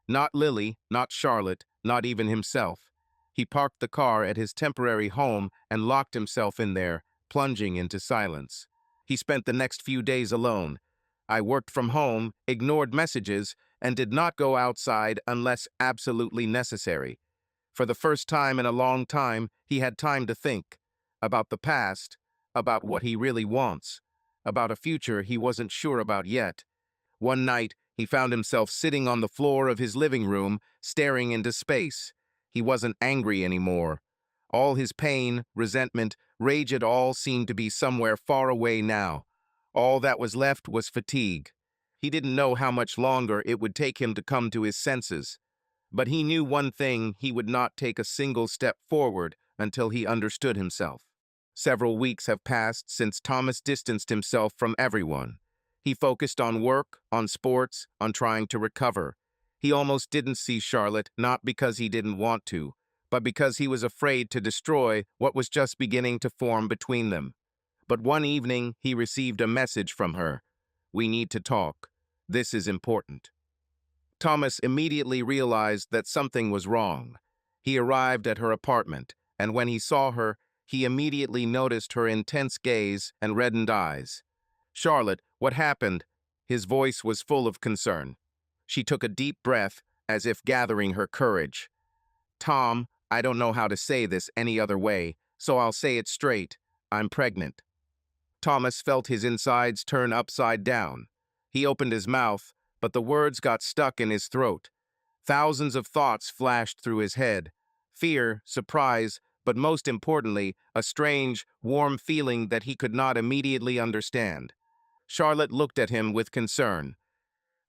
Not Lily, not Charlotte, not even himself. He parked the car at his temporary home and locked himself in there, plunging into silence. He spent the next few days alone. I worked from home, ignored messages, and did not go outside unless absolutely necessary. For the first time in a long time, he had time to think about the past, about what he really wants, about a future he wasn't sure about yet. One night, he found himself sitting on the floor of his living room, staring into space. He wasn't angry anymore. All his pain, resentment, rage, it all seemed to be somewhere far away now. All that was left was fatigue. He didn't know how much longer it would take him to come to his senses. But he knew one thing: he would not take a single step forward until he understood himself. Several weeks have passed since Thomas distanced himself from everyone. He focused on work, on sports, on trying to recover. He almost didn't see Charlotte, not because he didn't want to, but because he was afraid to destroy what was just beginning to form between them. But one evening, he received a message from her. We need to talk. This is important. Thomas immediately realized that something was wrong. He arrived at her apartment, and when he saw her, he immediately noticed her intense gaze and reddened eyes. Charlotte, what happened? His voice was full of concern. She took a deep breath, as if gathering her courage. Tom, I don't know how to say this any other way, so I'll say it straight. I'm pregnant. Thomas felt his insides turn upside down. He opened his mouth, but the words got stuck in his throat. Thousands of thoughts flashed through his head. Fear, surprise, but most importantly, a strange, warm feeling that he could not immediately understand. Charlotte looked at him with concern.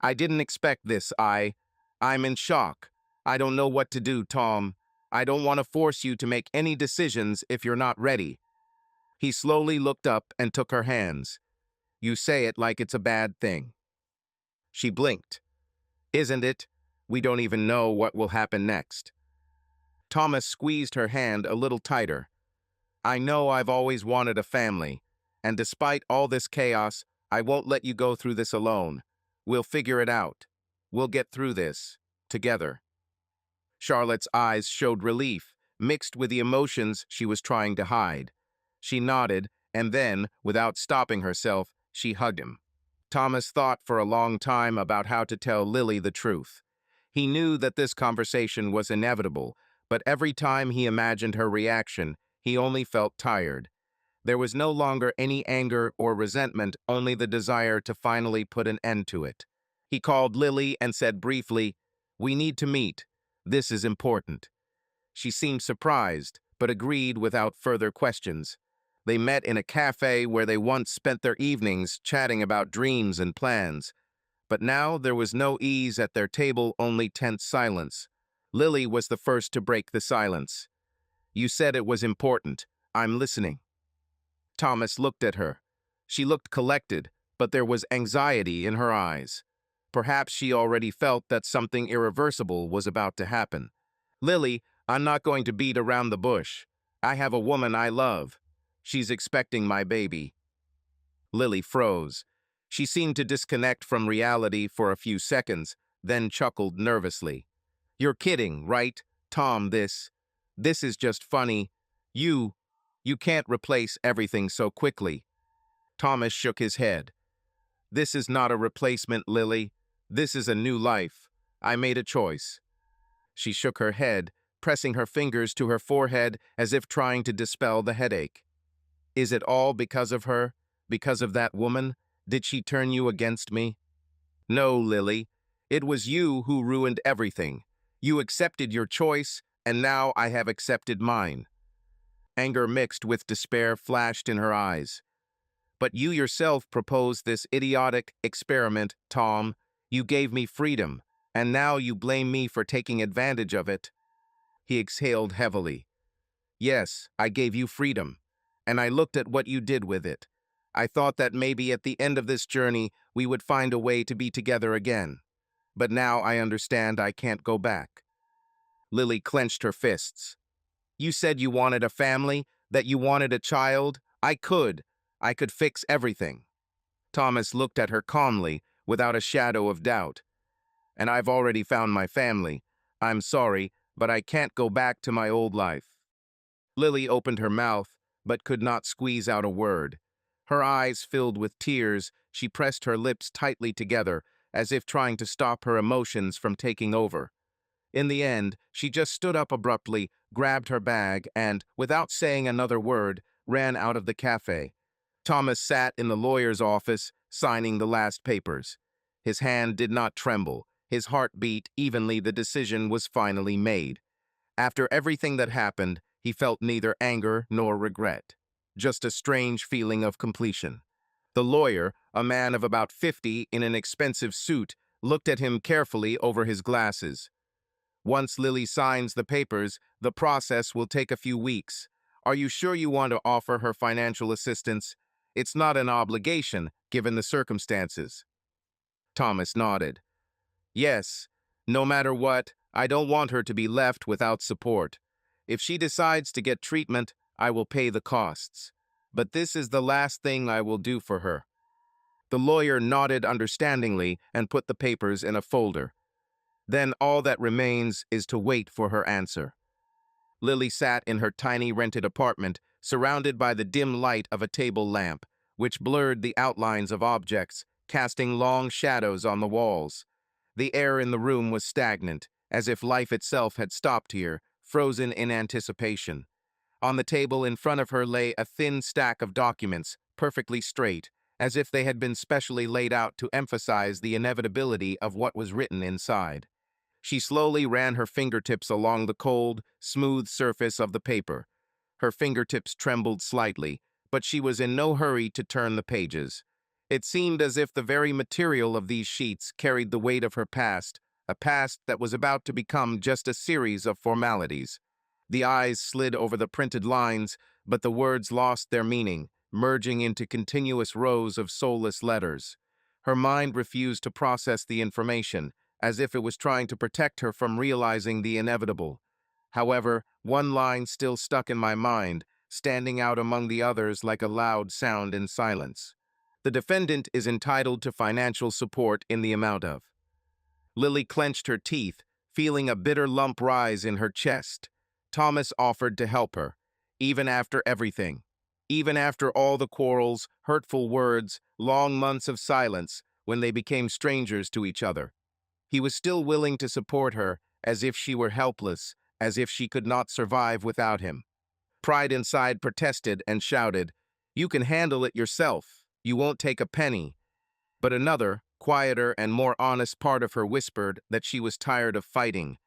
I didn't expect this, I'm in shock. I don't know what to do, Tom. I don't want to force you to make any decisions if you're not ready. He slowly looked up and took her hands. You say it like it's a bad thing. She blinked. Isn't it? We don't even know what will happen next. Thomas squeezed her hand a little tighter. I know I've always wanted a family, and despite all this chaos, I won't let you go through this alone. We'll figure it out. We'll get through this, together. Charlotte's eyes showed relief, mixed with the emotions she was trying to hide. She nodded, and then, without stopping herself, she hugged him. Thomas thought for a long time about how to tell Lily the truth. He knew that this conversation was inevitable, but every time he imagined her reaction, he only felt tired. There was no longer any anger or resentment, only the desire to finally put an end to it. He called Lily and said briefly, "We need to meet. This is important." She seemed surprised, but agreed without further questions. They met in a cafe where they once spent their evenings chatting about dreams and plans. But now there was no ease at their table, only tense silence. Lily was the first to break the silence. "You said it was important. I'm listening." Thomas looked at her. She looked collected, but there was anxiety in her eyes. Perhaps she already felt that something irreversible was about to happen. "Lily, I'm not going to beat around the bush. I have a woman I love. She's expecting my baby." Lily froze. She seemed to disconnect from reality for a few seconds, then chuckled nervously. "You're kidding, right? Tom, this is just funny. You, you can't replace everything so quickly." Thomas shook his head. "This is not a replacement, Lily. This is a new life. I made a choice." She shook her head, pressing her fingers to her forehead as if trying to dispel the headache. "Is it all because of her? Because of that woman? Did she turn you against me?" "No, Lily. It was you who ruined everything. You accepted your choice, and now I have accepted mine." Anger mixed with despair flashed in her eyes. "But you yourself proposed this idiotic experiment, Tom. You gave me freedom, and now you blame me for taking advantage of it." He exhaled heavily. "Yes, I gave you freedom, and I looked at what you did with it. I thought that maybe at the end of this journey we would find a way to be together again. But now I understand I can't go back." Lily clenched her fists. "You said you wanted a family, that you wanted a child. I could fix everything." Thomas looked at her calmly, without a shadow of doubt. "And I've already found my family. I'm sorry, but I can't go back to my old life." Lily opened her mouth, but could not squeeze out a word. Her eyes filled with tears, she pressed her lips tightly together, as if trying to stop her emotions from taking over. In the end, she just stood up abruptly, grabbed her bag, and, without saying another word, ran out of the cafe. Thomas sat in the lawyer's office, signing the last papers. His hand did not tremble. His heart beat evenly. The decision was finally made. After everything that happened, he felt neither anger nor regret, just a strange feeling of completion. The lawyer, a man of about 50 in an expensive suit, looked at him carefully over his glasses. "Once Lily signs the papers, the process will take a few weeks. Are you sure you want to offer her financial assistance? It's not an obligation, given the circumstances." Thomas nodded. "Yes, no matter what, I don't want her to be left without support. If she decides to get treatment, I will pay the costs. But this is the last thing I will do for her." The lawyer nodded understandingly and put the papers in a folder. "Then all that remains is to wait for her answer." Lily sat in her tiny rented apartment, surrounded by the dim light of a table lamp, which blurred the outlines of objects, casting long shadows on the walls. The air in the room was stagnant, as if life itself had stopped here, frozen in anticipation. On the table in front of her lay a thin stack of documents, perfectly straight, as if they had been specially laid out to emphasize the inevitability of what was written inside. She slowly ran her fingertips along the cold, smooth surface of the paper. Her fingertips trembled slightly, but she was in no hurry to turn the pages. It seemed as if the very material of these sheets carried the weight of her past, a past that was about to become just a series of formalities. The eyes slid over the printed lines, but the words lost their meaning, merging into continuous rows of soulless letters. Her mind refused to process the information, as if it was trying to protect her from realizing the inevitable. However, one line still stuck in my mind, standing out among the others like a loud sound in silence. "The defendant is entitled to financial support in the amount of." Lily clenched her teeth, feeling a bitter lump rise in her chest. Thomas offered to help her, even after everything. Even after all the quarrels, hurtful words, long months of silence, when they became strangers to each other, he was still willing to support her, as if she were helpless, as if she could not survive without him. Pride inside protested and shouted, "You can handle it yourself. You won't take a penny." But another, quieter and more honest part of her whispered that she was tired of fighting,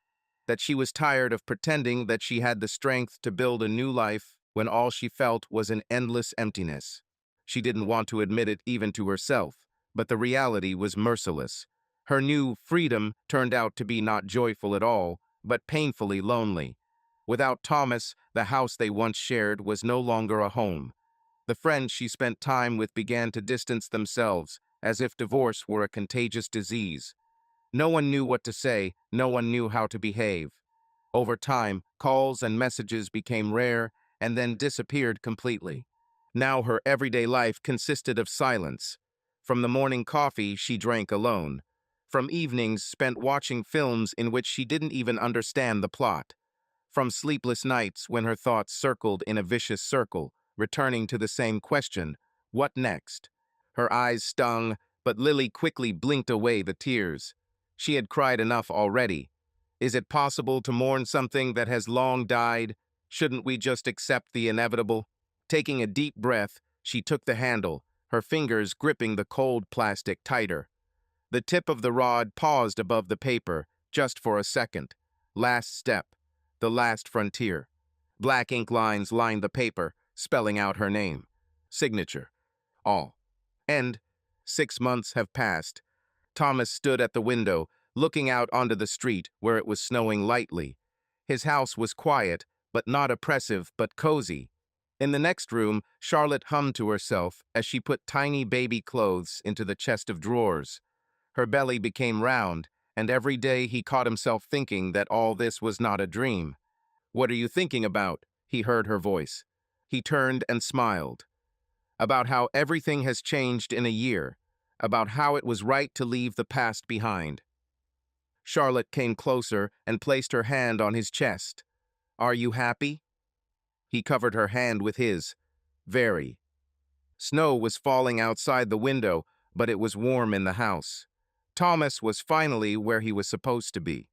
that she was tired of pretending that she had the strength to build a new life when all she felt was an endless emptiness. She didn't want to admit it even to herself, but the reality was merciless. Her new freedom turned out to be not joyful at all, but painfully lonely. Without Thomas, the house they once shared was no longer a home. The friends she spent time with began to distance themselves, as if divorce were a contagious disease. No one knew what to say, no one knew how to behave. Over time, calls and messages became rare and then disappeared completely. Now her everyday life consisted of silence. From the morning coffee she drank alone. From evenings spent watching films in which she didn't even understand the plot. From sleepless nights when her thoughts circled in a vicious circle, returning to the same question, what next? Her eyes stung, but Lily quickly blinked away the tears. She had cried enough already. Is it possible to mourn something that has long died? Shouldn't we just accept the inevitable? Taking a deep breath, she took the handle, her fingers gripping the cold plastic tighter. The tip of the rod paused above the paper, just for a second. Last step. The last frontier. Black ink lines lined the paper, spelling out her name. Signature. All. End. 6 months have passed. Thomas stood at the window, looking out onto the street where it was snowing lightly. His house was quiet, but not oppressive, but cozy. In the next room, Charlotte hummed to herself as she put tiny baby clothes into the chest of drawers. Her belly became round, and every day he caught himself thinking that all this was not a dream. "What are you thinking about?" he heard her voice. He turned and smiled. About how everything has changed in a year, about how it was right to leave the past behind. Charlotte came closer and placed her hand on his chest. "Are you happy?" He covered her hand with his. "Very." Snow was falling outside the window, but it was warm in the house. Thomas was finally where he was supposed to be.